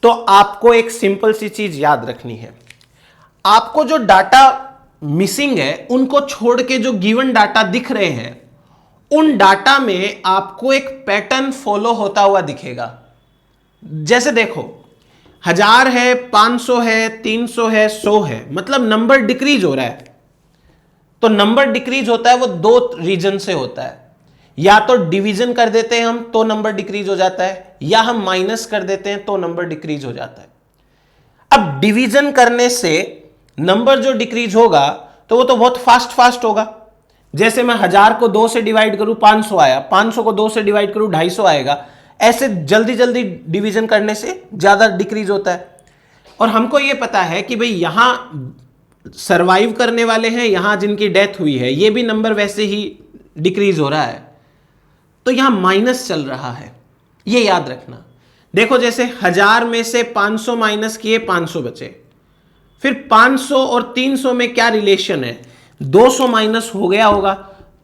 तो आपको एक सिंपल सी चीज याद रखनी है, आपको जो डाटा मिसिंग है उनको छोड़ के जो गिवन डाटा दिख रहे हैं उन डाटा में आपको एक पैटर्न फॉलो होता हुआ दिखेगा। जैसे देखो 1000 है, 500 है, 300 है, 100 है, मतलब नंबर डिक्रीज हो रहा है। तो नंबर डिक्रीज होता है वो 2 रीजन से होता है, या तो डिवीजन कर देते हैं हम तो नंबर डिक्रीज हो जाता है, या हम माइनस कर देते हैं तो नंबर डिक्रीज हो जाता है। अब डिवीजन करने से नंबर जो डिक्रीज होगा तो वो तो बहुत फास्ट होगा। जैसे मैं 1000 को 2 से डिवाइड करूं 500 आया, 500 को 2 से डिवाइड करूं 250 आएगा। ऐसे जल्दी जल्दी डिवीजन करने से ज्यादा डिक्रीज होता है। और हमको ये पता है कि भाई यहां सरवाइव करने वाले हैं, यहां जिनकी डेथ हुई है, ये भी नंबर वैसे ही डिक्रीज हो रहा है, तो यहां माइनस चल रहा है, ये याद रखना। देखो जैसे 1000 में से 500 माइनस किए 500 बचे, फिर 500 और 300 में क्या रिलेशन है, 200 माइनस हो गया होगा,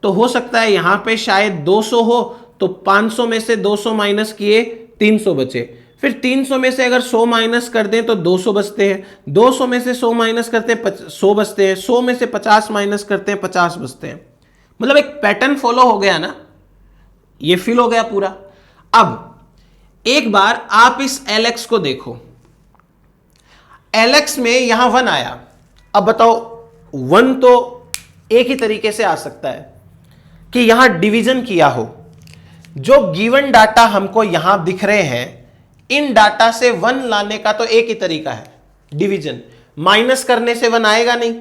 तो हो सकता है यहां पे शायद 200 हो, तो 500 में से 200 माइनस किए 300 बचे, फिर 300 में से अगर 100 माइनस कर दें तो 200 बचते हैं, 200 में से 100 माइनस करते हैं 100 बचते हैं, 100 में से 50 माइनस करते हैं 50 बचते हैं। मतलब एक पैटर्न फॉलो हो गया ना, ये फिल हो गया पूरा। अब एक बार आप इस LX को देखो, LX में यहां 1 आया। अब बताओ 1 तो एक ही तरीके से आ सकता है कि यहां डिवीजन किया हो। जो गिवन डाटा हमको यहां दिख रहे हैं, इन डाटा से 1 लाने का तो एक ही तरीका है, डिवीजन। माइनस करने से 1 आएगा नहीं,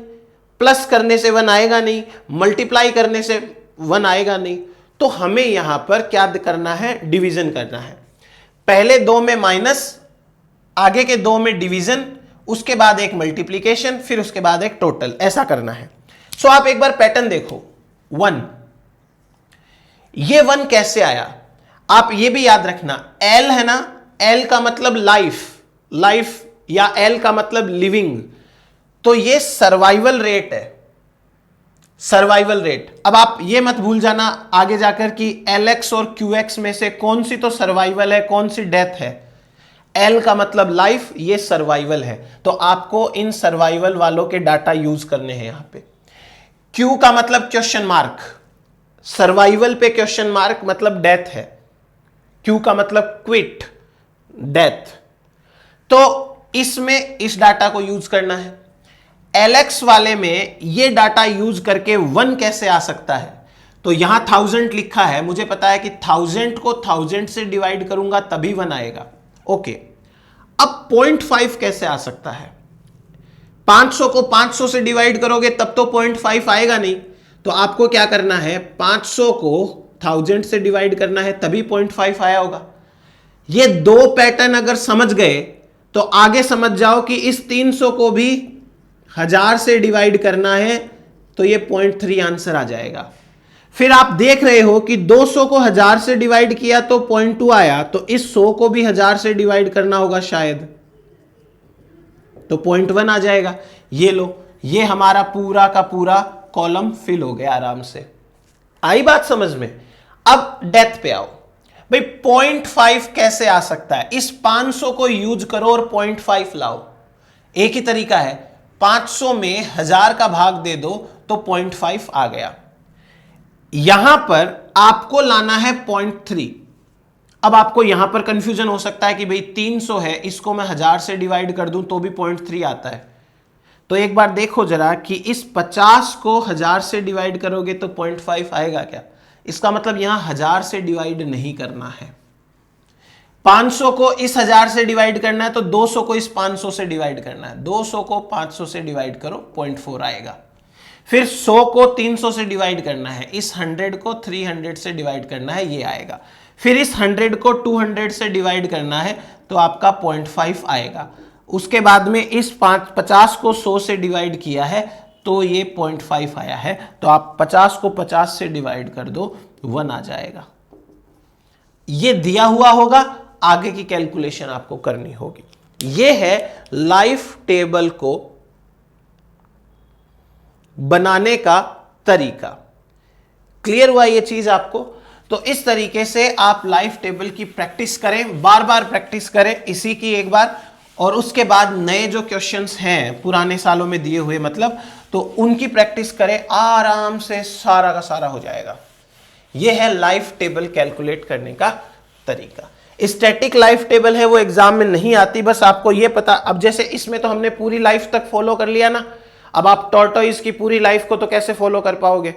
प्लस करने से 1 आएगा नहीं, मल्टीप्लाई करने से 1 आएगा नहीं। तो हमें यहां पर क्या करना है, डिवीजन करना है। पहले 2 में माइनस, आगे के 2 में डिवीजन, उसके बाद एक मल्टीप्लीकेशन, फिर उसके बाद एक टोटल, ऐसा करना है। सो आप एक बार पैटर्न देखो, 1, ये 1 कैसे आया, आप ये भी याद रखना। L है ना, L का मतलब लाइफ या L का मतलब लिविंग, तो ये सर्वाइवल रेट है, सर्वाइवल रेट। अब आप ये मत भूल जाना आगे जाकर कि LX और QX में से कौन सी तो सर्वाइवल है, कौन सी डेथ है। L का मतलब लाइफ, ये सर्वाइवल है, तो आपको इन सर्वाइवल वालों के डाटा यूज करने हैं यहां पे। Q का मतलब क्वेश्चन मार्क, सर्वाइवल पे क्वेश्चन मार्क मतलब डेथ है, Q का मतलब क्विट, डेथ। तो इसमें इस डाटा को यूज करना है। LX वाले में ये डाटा यूज करके 1 कैसे आ सकता है? तो यहां 1000 लिखा है, मुझे पता है कि 1000 को 1000 से डिवाइड करूंगा तभी 1 आएगा। ओके, अब 0.5 कैसे आ सकता है? 500 को 500 से डिवाइड करोगे तब तो 0.5 आएगा नहीं, तो आपको क्या करना है, 500 को 1000 से डिवाइड करना है तभी 0.5 आया होगा। ये दो पैटर्न अगर समझ गए तो आगे समझ जाओ कि इस 300 को भी 1000 से डिवाइड करना है तो ये 0.3 आंसर आ जाएगा। फिर आप देख रहे हो कि 200 को 1000 से डिवाइड किया तो 0.2 आया, तो इस 100 को भी 1000 से डिवाइड करना होगा शायद, तो 0.1 आ जाएगा। ये लो, ये हमारा पूरा का पूरा कॉलम फिल हो गया आराम से। आई बात समझ में? अब डेथ पे आओ भाई, 0.5 कैसे आ सकता है? इस 500 को यूज करो और 0.5 लाओ। एक ही तरीका है, 500 में 1000 का भाग दे दो तो 0.5 आ गया। यहां पर आपको लाना है 0.3। अब आपको यहां पर कंफ्यूजन हो सकता है कि भाई 300 है, इसको मैं 1000 से डिवाइड कर दूं तो भी 0.3 आता है। तो एक बार देखो जरा कि इस 50 को 1000 से डिवाइड करोगे तो 0.5 आएगा क्या? इसका मतलब यहां 1000 से डिवाइड नहीं करना है। 500 को इस 1000 से डिवाइड करना है तो 200 को इस 500 से डिवाइड करना है। 200 को 500 से डिवाइड करो, 0.4 आएगा। फिर 100 को 300 से डिवाइड करना है, इस 100 को 300 से डिवाइड करना है, ये आएगा। फिर इस 100 को 200 से डिवाइड करना है तो आपका 0.5 आएगा। उसके बाद में इस 50 को 100 से डिवाइड किया है तो ये 0.5 आया है। तो आप 50 को 50 से डिवाइड कर दो, 1 आ जाएगा। ये दिया हुआ होगा, आगे की कैलकुलेशन आपको करनी होगी। ये है लाइफ टेबल को बनाने का तरीका। क्लियर हुआ ये चीज आपको? तो इस तरीके से आप लाइफ टेबल की प्रैक्टिस करें, बार बार प्रैक्टिस करें इसी की एक बार, और उसके बाद नए जो क्वेश्चंस हैं पुराने सालों में दिए हुए मतलब, तो उनकी प्रैक्टिस करें, आराम से सारा का सारा हो जाएगा। यह है लाइफ टेबल कैलकुलेट करने का तरीका। स्टैटिक लाइफ टेबल है वो एग्जाम में नहीं आती, बस आपको ये पता। अब जैसे इसमें तो हमने पूरी लाइफ तक फॉलो कर लिया ना, अब आप टॉर्टोइज की पूरी लाइफ को तो कैसे फॉलो कर पाओगे?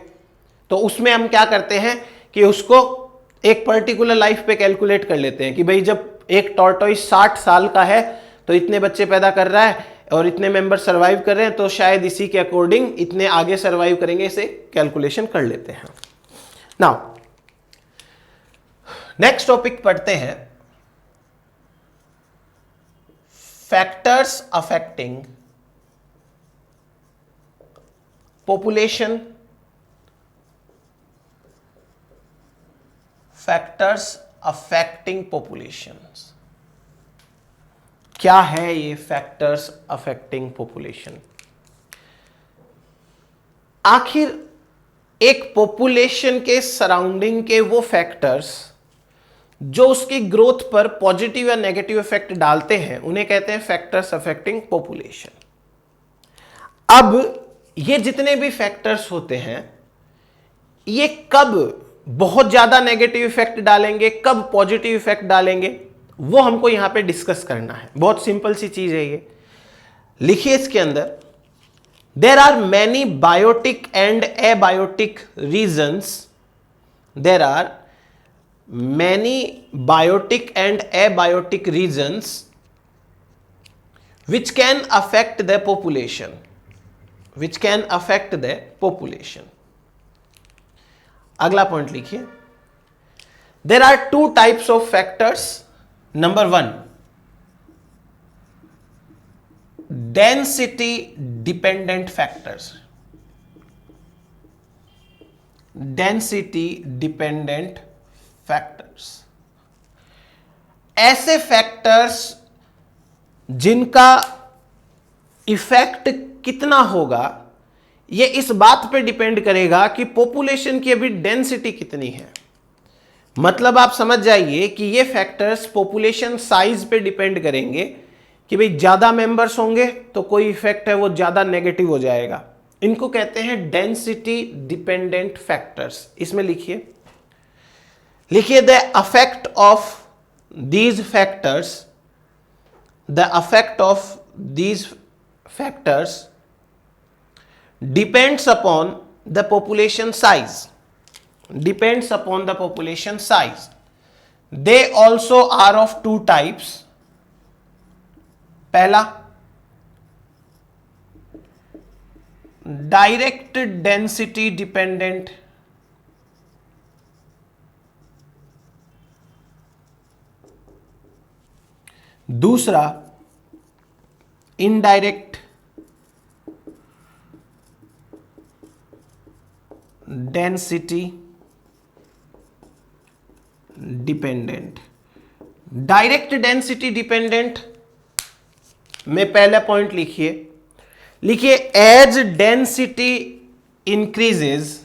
तो उसमें हम क्या करते हैं कि उसको एक पर्टिकुलर लाइफ पे कैलकुलेट कर लेते हैं कि भाई जब एक टॉर्टोइज 60 साल का है तो इतने बच्चे पैदा कर रहा है और इतने मेंबर सरवाइव कर रहे हैं, तो शायद इसी के अकॉर्डिंग इतने आगे सरवाइव करेंगे, इसे कैलकुलेशन कर लेते हैं। नाउ नेक्स्ट टॉपिक पढ़ते हैं, factors affecting population. Factors affecting populations, क्या है ये फैक्टर्स अफेक्टिंग पॉपुलेशन? आखिर एक पॉपुलेशन के सराउंडिंग के वो फैक्टर्स जो उसकी ग्रोथ पर पॉजिटिव या नेगेटिव इफेक्ट डालते हैं, उन्हें कहते हैं फैक्टर्स अफेक्टिंग पॉपुलेशन। अब ये जितने भी फैक्टर्स होते हैं, ये कब बहुत ज्यादा नेगेटिव इफेक्ट डालेंगे, कब पॉजिटिव इफेक्ट डालेंगे, वो हमको यहां पे डिस्कस करना है। बहुत सिंपल सी चीज है ये, लिखिए इसके अंदर, there are many biotic and abiotic reasons, there are many biotic and abiotic reasons which can affect the population, which can affect the population. अगला पॉइंट लिखिए, there are two types of factors. Number 1, density dependent factors. Density dependent factors, ऐसे factors जिनका effect कितना होगा ये इस बात पे डिपेंड करेगा कि पॉपुलेशन की अभी डेंसिटी कितनी है। मतलब आप समझ जाइए कि ये फैक्टर्स पॉपुलेशन साइज पे डिपेंड करेंगे कि भाई ज्यादा मेंबर्स होंगे तो कोई इफेक्ट है वो ज्यादा नेगेटिव हो जाएगा। इनको कहते हैं डेंसिटी डिपेंडेंट फैक्टर्स। इसमें लिखिए the effect of these factors, the effect of these factors depends upon the population size, depends upon the population size. They also are of two types. पहला, डायरेक्ट डेंसिटी डिपेंडेंट, दूसरा indirect density dependent. Direct density dependent में पहला point लिखिए as density increases,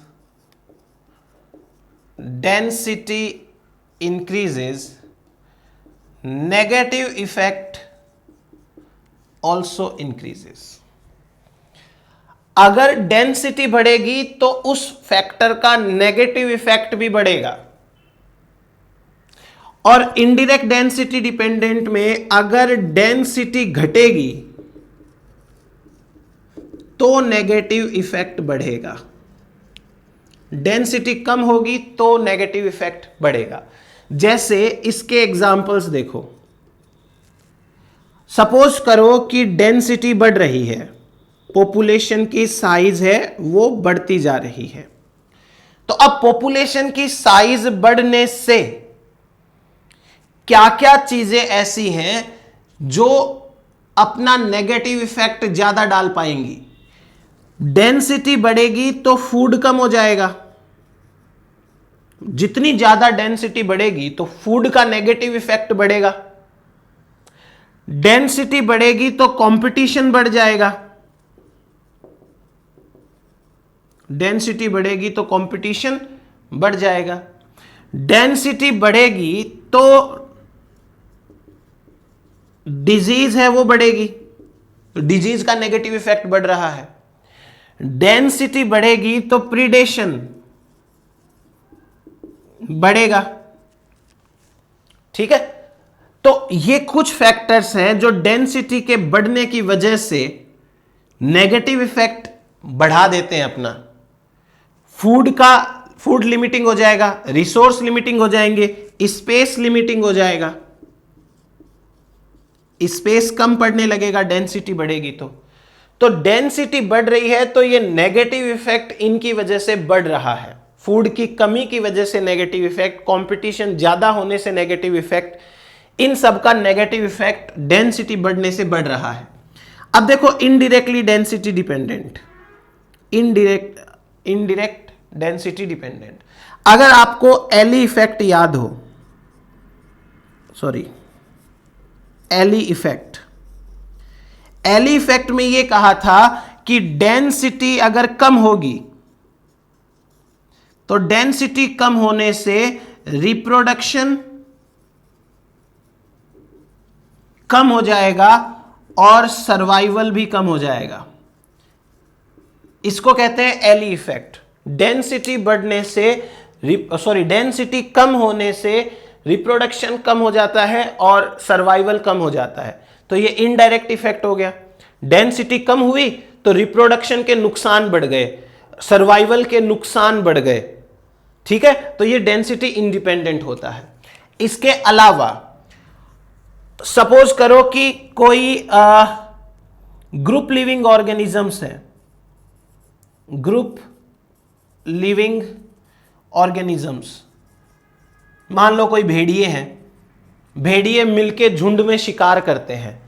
density increases, negative effect also increases. अगर density बढ़ेगी तो उस factor का नेगेटिव इफेक्ट भी बढ़ेगा। और इनडायरेक्ट डेंसिटी डिपेंडेंट में अगर डेंसिटी घटेगी तो नेगेटिव इफेक्ट बढ़ेगा, डेंसिटी कम होगी तो नेगेटिव इफेक्ट बढ़ेगा। जैसे इसके एग्जाम्पल्स देखो, सपोज करो कि डेंसिटी बढ़ रही है, पॉपुलेशन की साइज है वो बढ़ती जा रही है। तो अब पॉपुलेशन की साइज बढ़ने से क्या क्या चीजें ऐसी हैं जो अपना नेगेटिव इफेक्ट ज्यादा डाल पाएंगी? डेंसिटी बढ़ेगी तो फूड कम हो जाएगा, जितनी ज्यादा डेंसिटी बढ़ेगी तो फूड का नेगेटिव इफेक्ट बढ़ेगा। डेंसिटी बढ़ेगी तो कंपटीशन बढ़ जाएगा, डेंसिटी बढ़ेगी तो कंपटीशन बढ़ जाएगा। डेंसिटी बढ़ेगी तो डिजीज है वो बढ़ेगी, डिजीज का नेगेटिव इफेक्ट बढ़ रहा है। डेंसिटी बढ़ेगी तो प्रीडेशन बढ़ेगा। ठीक है, तो ये कुछ फैक्टर्स हैं जो डेंसिटी के बढ़ने की वजह से नेगेटिव इफेक्ट बढ़ा देते हैं अपना। फूड लिमिटिंग हो जाएगा, रिसोर्स लिमिटिंग हो जाएंगे, स्पेस लिमिटिंग हो जाएगा, स्पेस कम पड़ने लगेगा डेंसिटी बढ़ेगी तो डेंसिटी बढ़ रही है तो ये नेगेटिव इफेक्ट इनकी वजह से बढ़ रहा है। फूड की कमी की वजह से नेगेटिव इफेक्ट, कंपटीशन ज्यादा होने से नेगेटिव इफेक्ट, इन सब का नेगेटिव इफेक्ट डेंसिटी बढ़ने से बढ़ रहा है। अब देखो indirectly density dependent, indirect density dependent. अगर आपको एली इफेक्ट याद हो, sorry Allee effect, Allee effect में यह कहा था कि डेंसिटी अगर कम होगी तो डेंसिटी कम होने से रिप्रोडक्शन कम हो जाएगा और सर्वाइवल भी कम हो जाएगा। इसको कहते हैं एली इफेक्ट। डेंसिटी बढ़ने से डेंसिटी कम होने से रिप्रोडक्शन कम हो जाता है और सर्वाइवल कम हो जाता है, तो ये इनडायरेक्ट इफेक्ट हो गया। डेंसिटी कम हुई तो रिप्रोडक्शन के नुकसान बढ़ गए, सर्वाइवल के नुकसान बढ़ गए। ठीक है, तो ये डेंसिटी इंडिपेंडेंट होता है। इसके अलावा सपोज करो कि कोई ग्रुप लिविंग ऑर्गेनिजम्स है, ग्रुप लिविंग ऑर्गेनिजम्स, मान लो कोई भेड़िए हैं, भेड़िए मिलके झुंड में शिकार करते हैं।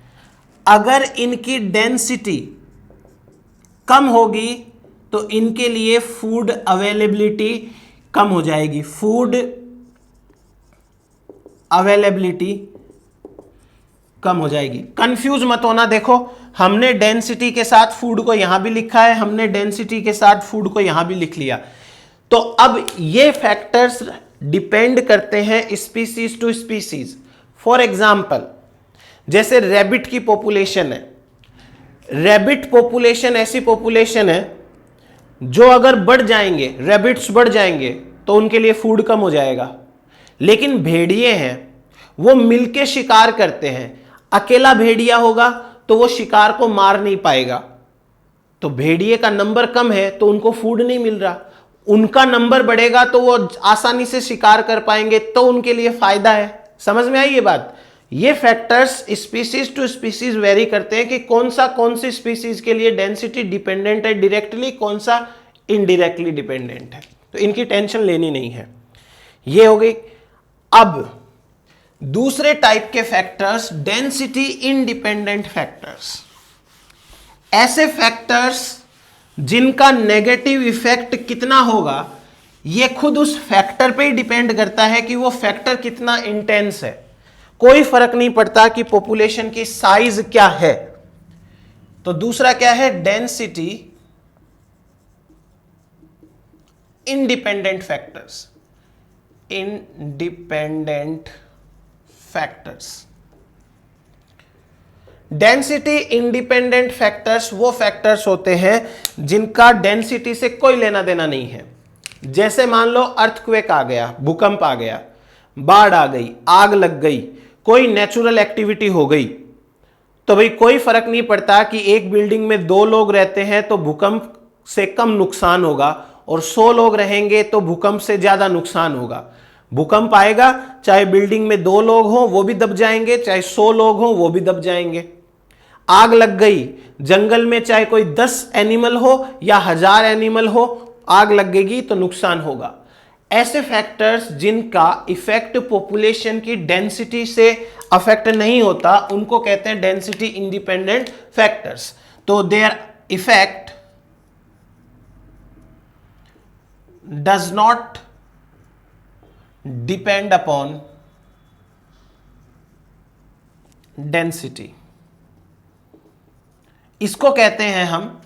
अगर इनकी डेंसिटी कम होगी तो इनके लिए फूड अवेलेबिलिटी कम हो जाएगी, फूड अवेलेबिलिटी कम हो जाएगी। कंफ्यूज मत होना, देखो हमने डेंसिटी के साथ फूड को यहां भी लिखा है, हमने डेंसिटी के साथ फूड को यहां भी लिख लिया। तो अब ये फैक्टर्स डिपेंड करते हैं species to species. For example जैसे रैबिट की पॉपुलेशन है, रैबिट पॉपुलेशन ऐसी पॉपुलेशन है जो अगर बढ़ जाएंगे, रैबिट्स बढ़ जाएंगे तो उनके लिए फूड कम हो जाएगा। लेकिन भेड़िए हैं वो मिलके शिकार करते हैं। अकेला भेड़िया होगा तो वो शिकार को मार नहीं पाएगा, तो भेड़िए का नंबर कम है तो उनको फूड नहीं मिल रहा। उनका नंबर बढ़ेगा तो वो आसानी से शिकार कर पाएंगे, तो उनके लिए फायदा है। समझ में आई ये बात? ये factors species to species vary करते हैं कि कौन सी स्पीसीज के लिए डेंसिटी डिपेंडेंट है डायरेक्टली, कौन सा इनडायरेक्टली डिपेंडेंट है। तो इनकी टेंशन लेनी नहीं है। ये हो गई। अब दूसरे टाइप के फैक्टर्स डेंसिटी इंडिपेंडेंट फैक्टर्स। ऐसे फैक्टर्स जिनका नेगेटिव इफेक्ट कितना होगा ये खुद उस फैक्टर पे ही डिपेंड करता है कि वो फैक्टर कितना इंटेंस है। कोई फर्क नहीं पड़ता कि पॉपुलेशन की साइज क्या है। तो दूसरा क्या है? Density independent factors. Independent factors. Density independent factors वो फैक्टर्स होते हैं जिनका डेंसिटी से कोई लेना देना नहीं है। जैसे मान लो अर्थक्वेक आ गया, भूकंप आ गया, बाढ़ आ गई, आग लग गई, कोई नेचुरल एक्टिविटी हो गई, तो भाई कोई फर्क नहीं पड़ता कि एक बिल्डिंग में 2 लोग रहते हैं तो भूकंप से कम नुकसान होगा और 100 लोग रहेंगे तो भूकंप से ज्यादा नुकसान होगा। भूकंप आएगा, चाहे बिल्डिंग में 2 लोग हों वो भी दब जाएंगे, चाहे 100 लोग हों वो भी दब जाएंगे। आग लग गई जंगल में, चाहे कोई 10 एनिमल हो या 1000 एनिमल हो, आग लगेगी तो नुकसान होगा। ऐसे फैक्टर्स जिनका इफेक्ट पॉपुलेशन की डेंसिटी से अफेक्ट नहीं होता उनको कहते हैं डेंसिटी इंडिपेंडेंट फैक्टर्स। तो their effect does not depend upon density. इसको कहते हैं हम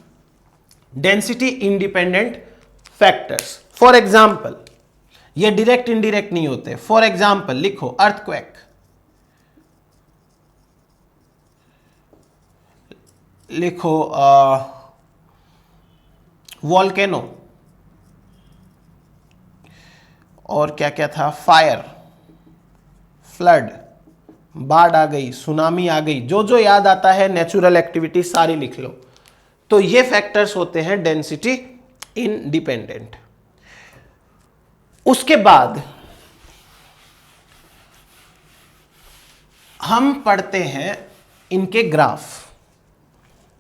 density independent factors. For example, ये डायरेक्ट इनडायरेक्ट नहीं होते। फॉर एग्जाम्पल लिखो अर्थक्वेक, लिखो वॉल्केनो, और क्या क्या था, फायर, फ्लड, बाढ़ आ गई, सुनामी आ गई, जो जो याद आता है नेचुरल एक्टिविटी सारी लिख लो। तो ये फैक्टर्स होते हैं डेंसिटी इंडिपेंडेंट। उसके बाद हम पढ़ते हैं इनके ग्राफ।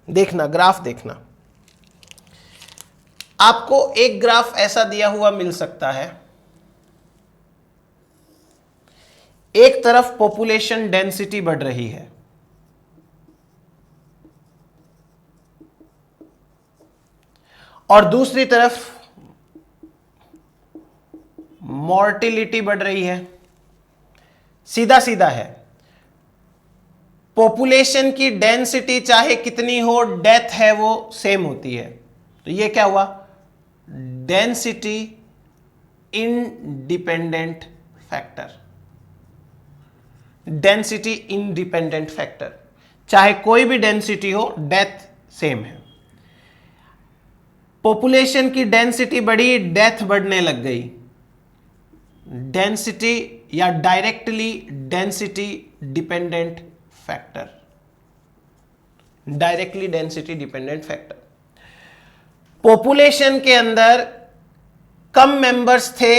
देखना, ग्राफ देखना। आपको एक ग्राफ ऐसा दिया हुआ मिल सकता है, एक तरफ पॉपुलेशन डेंसिटी बढ़ रही है और दूसरी तरफ मॉर्टिलिटी बढ़ रही है। सीधा सीधा है, पॉपुलेशन की डेंसिटी चाहे कितनी हो, डेथ है वो सेम होती है। तो ये क्या हुआ? Density independent factor. Density independent factor, चाहे कोई भी डेंसिटी हो, डेथ सेम है। पॉपुलेशन की डेंसिटी बढ़ी, डेथ बढ़ने लग गई। डेंसिटी या directly density dependent factor. Directly density dependent factor. Population के अंदर कम मेंबर्स थे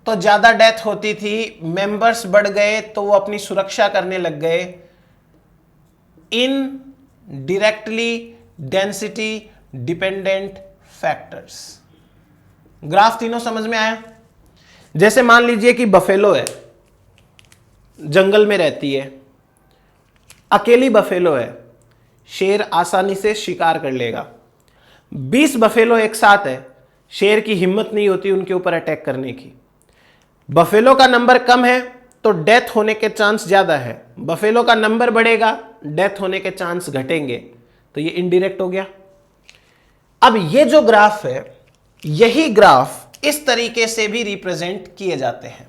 तो ज्यादा डेथ होती थी, मेंबर्स बढ़ गए तो वो अपनी सुरक्षा करने लग गए। In directly density dependent factors. Graph तीनों समझ में आया? जैसे मान लीजिए कि बफेलो है, जंगल में रहती है, अकेली बफेलो है, शेर आसानी से शिकार कर लेगा। 20 बफेलो एक साथ है, शेर की हिम्मत नहीं होती उनके ऊपर अटैक करने की। बफेलो का नंबर कम है तो डेथ होने के चांस ज्यादा है, बफेलो का नंबर बढ़ेगा, डेथ होने के चांस घटेंगे। तो ये इनडायरेक्ट हो गया। अब ये जो ग्राफ है, यही ग्राफ इस तरीके से भी रिप्रेजेंट किए जाते हैं।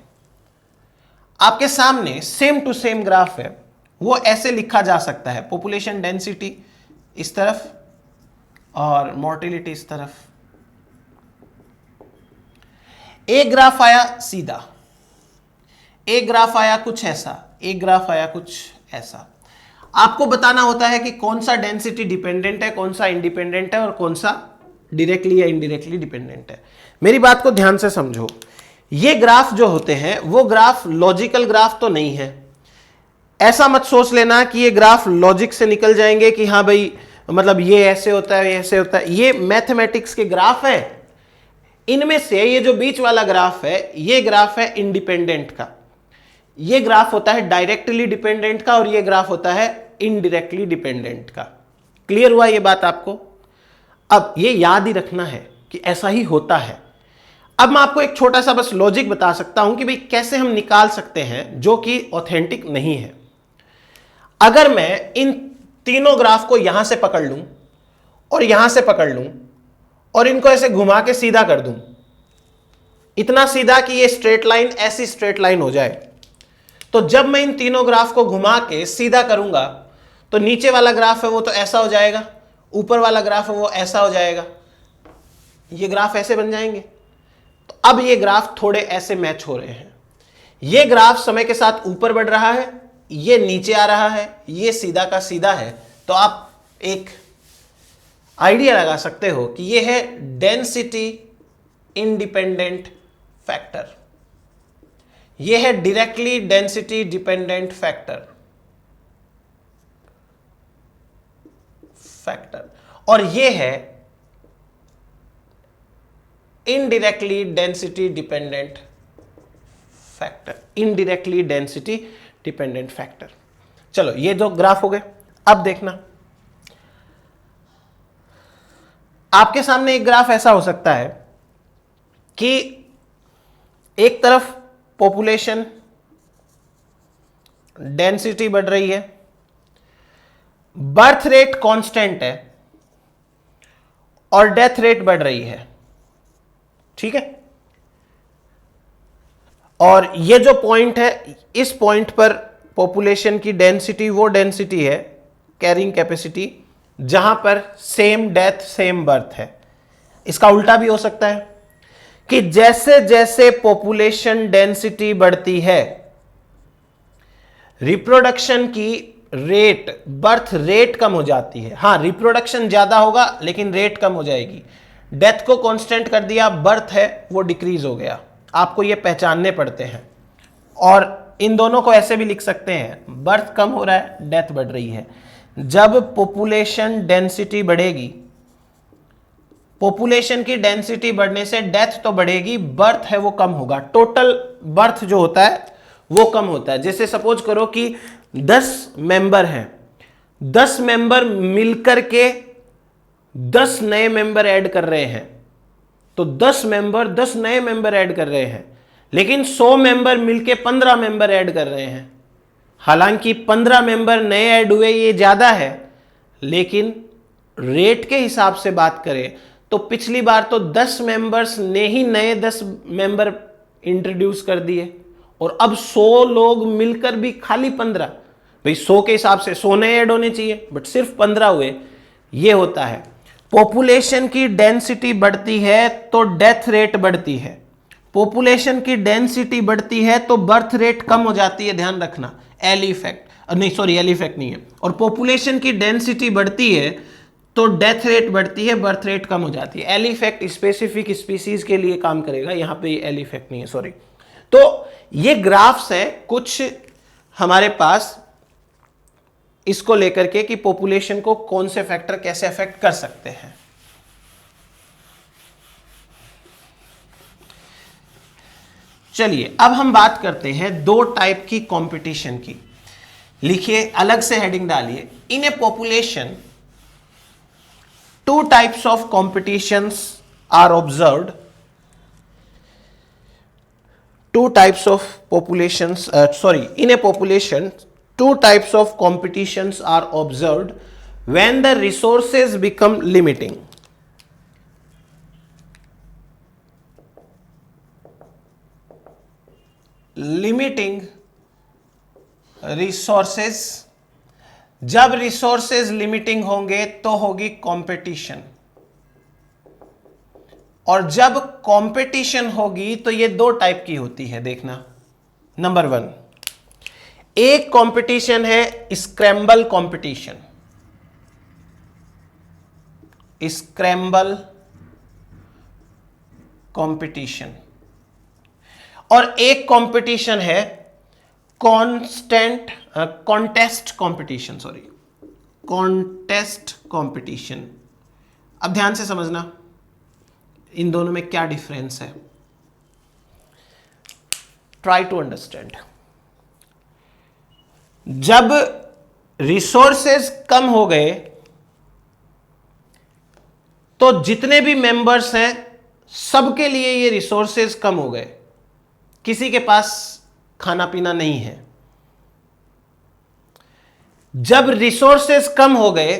आपके सामने सेम टू सेम ग्राफ है, वो ऐसे लिखा जा सकता है, पॉपुलेशन डेंसिटी इस तरफ और मोर्टिलिटी इस तरफ। एक ग्राफ आया सीधा, एक ग्राफ आया कुछ ऐसा, एक ग्राफ आया कुछ ऐसा। आपको बताना होता है कि कौन सा डेंसिटी डिपेंडेंट है, कौन सा इंडिपेंडेंट है और कौन सा डायरेक्टली या इनडायरेक्टली डिपेंडेंट है। मेरी बात को ध्यान से समझो, ये ग्राफ जो होते हैं वो ग्राफ लॉजिकल ग्राफ तो नहीं है। ऐसा मत सोच लेना कि ये ग्राफ लॉजिक से निकल जाएंगे कि हाँ भाई मतलब ये ऐसे होता है, ये ऐसे होता है। ये मैथमेटिक्स के ग्राफ हैं। इनमें से ये जो बीच वाला ग्राफ है, ये ग्राफ है इंडिपेंडेंट का, ये ग्राफ होता है डायरेक्टली डिपेंडेंट का, और ये ग्राफ होता है इनडायरेक्टली डिपेंडेंट का। क्लियर हुआ ये बात आपको? अब ये याद ही रखना है कि ऐसा ही होता है। अब मैं आपको एक छोटा सा बस लॉजिक बता सकता हूं कि भाई कैसे हम निकाल सकते हैं जो कि ऑथेंटिक नहीं है। अगर मैं इन तीनों ग्राफ को यहां से पकड़ लूं और यहां से पकड़ लूं और इनको ऐसे घुमा के सीधा कर दूं, इतना सीधा कि ये स्ट्रेट लाइन ऐसी स्ट्रेट लाइन हो जाए, तो जब मैं इन तीनों ग्राफ को घुमा के सीधा करूंगा तो नीचे वाला ग्राफ है वो तो ऐसा हो जाएगा, ऊपर वाला ग्राफ है वो ऐसा हो जाएगा, ये ग्राफ ऐसे बन जाएंगे। तो अब ये ग्राफ थोड़े ऐसे मैच हो रहे हैं। ये ग्राफ समय के साथ ऊपर बढ़ रहा है, ये नीचे आ रहा है, ये सीधा का सीधा है। तो आप एक आइडिया लगा सकते हो कि ये है डेंसिटी इंडिपेंडेंट फैक्टर, ये है डायरेक्टली डेंसिटी डिपेंडेंट फैक्टर, और ये है indirectly density dependent factor, indirectly density dependent factor. चलो ये दो ग्राफ हो गए। अब देखना, आपके सामने एक ग्राफ ऐसा हो सकता है कि एक तरफ पॉपुलेशन डेंसिटी बढ़ रही है, बर्थ रेट कांस्टेंट है और डेथ रेट बढ़ रही है, ठीक है। और ये जो पॉइंट है, इस पॉइंट पर पॉपुलेशन की डेंसिटी वो डेंसिटी है, कैरिंग कैपेसिटी, जहां पर सेम डेथ सेम बर्थ है। इसका उल्टा भी हो सकता है कि जैसे जैसे पॉपुलेशन डेंसिटी बढ़ती है, रिप्रोडक्शन की रेट, बर्थ रेट कम हो जाती है। हाँ, रिप्रोडक्शन ज्यादा होगा लेकिन रेट कम हो जाएगी। डेथ को कांस्टेंट कर दिया, बर्थ है वो डिक्रीज हो गया। आपको ये पहचानने पड़ते हैं। और इन दोनों को ऐसे भी लिख सकते हैं, बर्थ कम हो रहा है, डेथ बढ़ रही है। जब पॉपुलेशन डेंसिटी बढ़ेगी, पॉपुलेशन की डेंसिटी बढ़ने से डेथ तो बढ़ेगी, बर्थ है वो कम होगा। टोटल बर्थ जो होता है वो कम होता है। जैसे सपोज करो कि 10 मेंबर हैं, 10 मेंबर मिलकर के 10 नए मेंबर ऐड कर रहे हैं, तो 10 मेंबर 10 नए मेंबर ऐड कर रहे हैं, लेकिन 100 मेंबर मिलके 15 मेंबर ऐड कर रहे हैं। हालांकि 15 मेंबर नए ऐड हुए ये ज्यादा है, लेकिन रेट के हिसाब से बात करें तो पिछली बार तो 10 मेंबर्स ने ही नए 10 मेंबर इंट्रोड्यूस कर दिए, और अब 100 लोग मिलकर भी खाली 15, भाई 100 के हिसाब से 100 नए ऐड होने चाहिए, बट सिर्फ 15 हुए। ये होता है, पॉपुलेशन की डेंसिटी बढ़ती है तो डेथ रेट बढ़ती है, पॉपुलेशन की डेंसिटी बढ़ती है तो बर्थ रेट कम हो जाती है। ध्यान रखना, एल इफेक्ट, नहीं सॉरी एल इफेक्ट नहीं है। और पॉपुलेशन की डेंसिटी बढ़ती है तो डेथ रेट बढ़ती है, बर्थ रेट कम हो जाती है। एल इफेक्ट स्पेसिफिक स्पीसीज के लिए काम करेगा, यहां पे एल इफेक्ट नहीं है, सॉरी। तो ये ग्राफ्स है कुछ हमारे पास इसको लेकर के कि पॉपुलेशन को कौन से फैक्टर कैसे अफेक्ट कर सकते हैं। चलिए अब हम बात करते हैं दो टाइप की कंपटीशन की। लिखिए, अलग से हेडिंग डालिए, in a population two types of competitions are observed. Two types of populations, in a population, two types of competitions are observed when the resources become limiting. Limiting resources, जब resources limiting होंगे तो होगी competition, और जब competition होगी तो ये दो टाइप की होती है। देखना, नंबर 1, एक कंपटीशन है स्क्रैम्बल कंपटीशन, स्क्रैम्बल कंपटीशन, और एक कंपटीशन है contest competition, sorry contest competition. अब ध्यान से समझना इन दोनों में क्या डिफरेंस है, ट्राई टू अंडरस्टैंड। जब रिसोर्सेज कम हो गए तो जितने भी मेंबर्स हैं सबके लिए ये रिसोर्सेज कम हो गए, किसी के पास खाना पीना नहीं है। जब रिसोर्सेज कम हो गए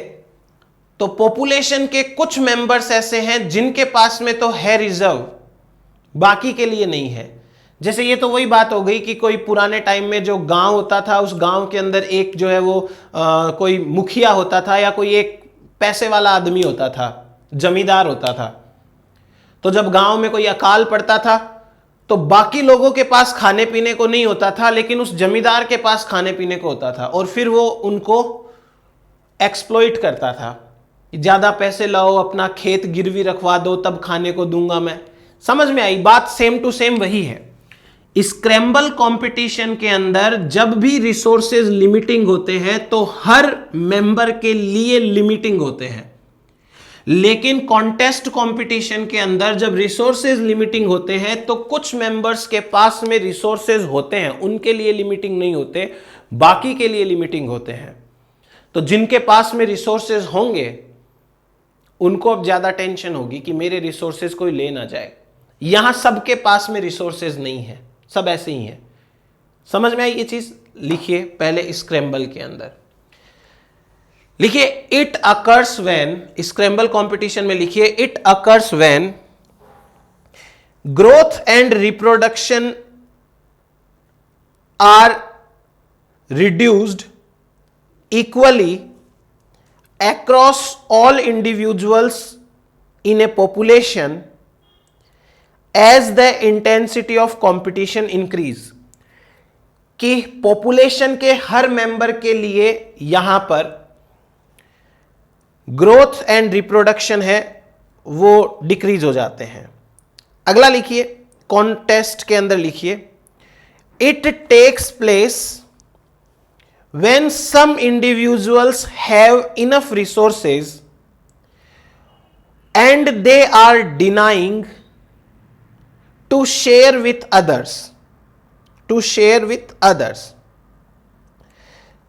तो पॉपुलेशन के कुछ मेंबर्स ऐसे हैं जिनके पास में तो है रिजर्व, बाकी के लिए नहीं है। जैसे ये तो वही बात हो गई कि कोई पुराने टाइम में जो गांव होता था, उस गांव के अंदर एक जो है वो कोई मुखिया होता था या कोई एक पैसे वाला आदमी होता था, जमींदार होता था। तो जब गांव में कोई अकाल पड़ता था तो बाकी लोगों के पास खाने पीने को नहीं होता था, लेकिन उस जमींदार के पास खाने पीने को होता था, और फिर वो उनको एक्सप्लॉइट करता था। ज्यादा पैसे लाओ, अपना खेत गिरवी रखवा दो, तब खाने को दूंगा मैं। समझ में आई बात? सेम टू सेम वही है। स्क्रैम्बल कंपटीशन के अंदर जब भी रिसोर्सेज लिमिटिंग होते हैं तो हर मेंबर के लिए लिमिटिंग होते हैं, लेकिन कॉन्टेस्ट कंपटीशन के अंदर जब रिसोर्सेज लिमिटिंग होते हैं तो कुछ मेंबर्स के पास में रिसोर्सेज होते हैं, उनके लिए लिमिटिंग नहीं होते, बाकी के लिए लिमिटिंग होते हैं। तो जिनके पास में रिसोर्सेज होंगे उनको अब ज्यादा टेंशन होगी कि मेरे रिसोर्सेज कोई ले ना जाए। यहां सबके पास में रिसोर्सेज नहीं है, सब ऐसे ही हैं। समझ में आई ये चीज? लिखिए पहले स्क्रैम्बल के अंदर लिखिए it occurs when, scramble competition में लिखिए it occurs when growth and reproduction are reduced equally across all individuals in a population as the intensity of competition increase, कि पॉपुलेशन के हर मेंबर के लिए यहां पर ग्रोथ एंड रिप्रोडक्शन है वो डिक्रीज हो जाते हैं। अगला लिखिए कॉन्टेस्ट के अंदर लिखिए it takes place when some individuals have enough resources and they are denying to share with others, to share with others।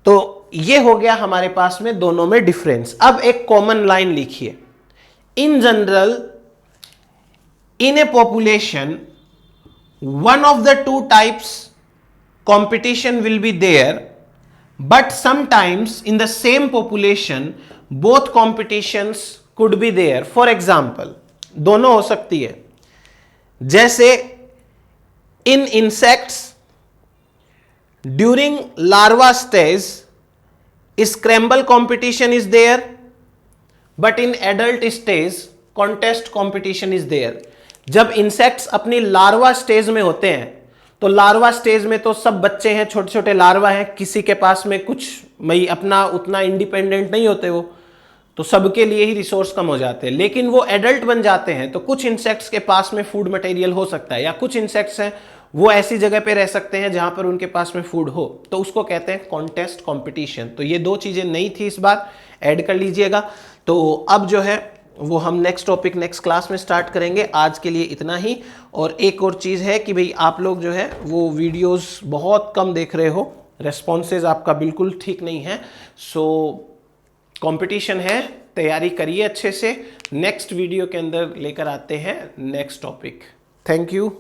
तो ये हो गया हमारे पास में दोनों में डिफरेंस। अब एक कॉमन लाइन लिखिए, in general in a population one of the two types competition will be there, but sometimes in the same population both competitions could be there। for example, दोनों हो सकती है, जैसे in insects during larva stage scramble competition is there, but in adult stage contest competition is there। जब insects अपनी larva stage में होते हैं तो लार्वा स्टेज में तो सब बच्चे हैं, छोटे छोटे लार्वा हैं, किसी के पास में कुछ भाई अपना उतना इंडिपेंडेंट नहीं होते वो, तो सबके लिए ही रिसोर्स कम हो जाते हैं। लेकिन वो एडल्ट बन जाते हैं तो कुछ इंसेक्ट्स के पास में फूड मटेरियल हो सकता है, या कुछ इंसेक्ट्स हैं वो ऐसी जगह पे रह सकते हैं जहां पर उनके पास में फूड हो, तो उसको कहते हैं कॉन्टेस्ट कॉम्पिटिशन। तो ये दो चीजें नई थी, इस बार ऐड कर लीजिएगा। तो अब जो है वो हम नेक्स्ट टॉपिक नेक्स्ट क्लास में स्टार्ट करेंगे। आज के लिए इतना ही। और एक और चीज़ है कि भाई आप लोग जो है वो वीडियोस बहुत कम देख रहे हो, रेस्पॉन्सेज आपका बिल्कुल ठीक नहीं है। सो कंपटीशन है, तैयारी करिए अच्छे से। नेक्स्ट वीडियो के अंदर लेकर आते हैं नेक्स्ट टॉपिक। Thank you.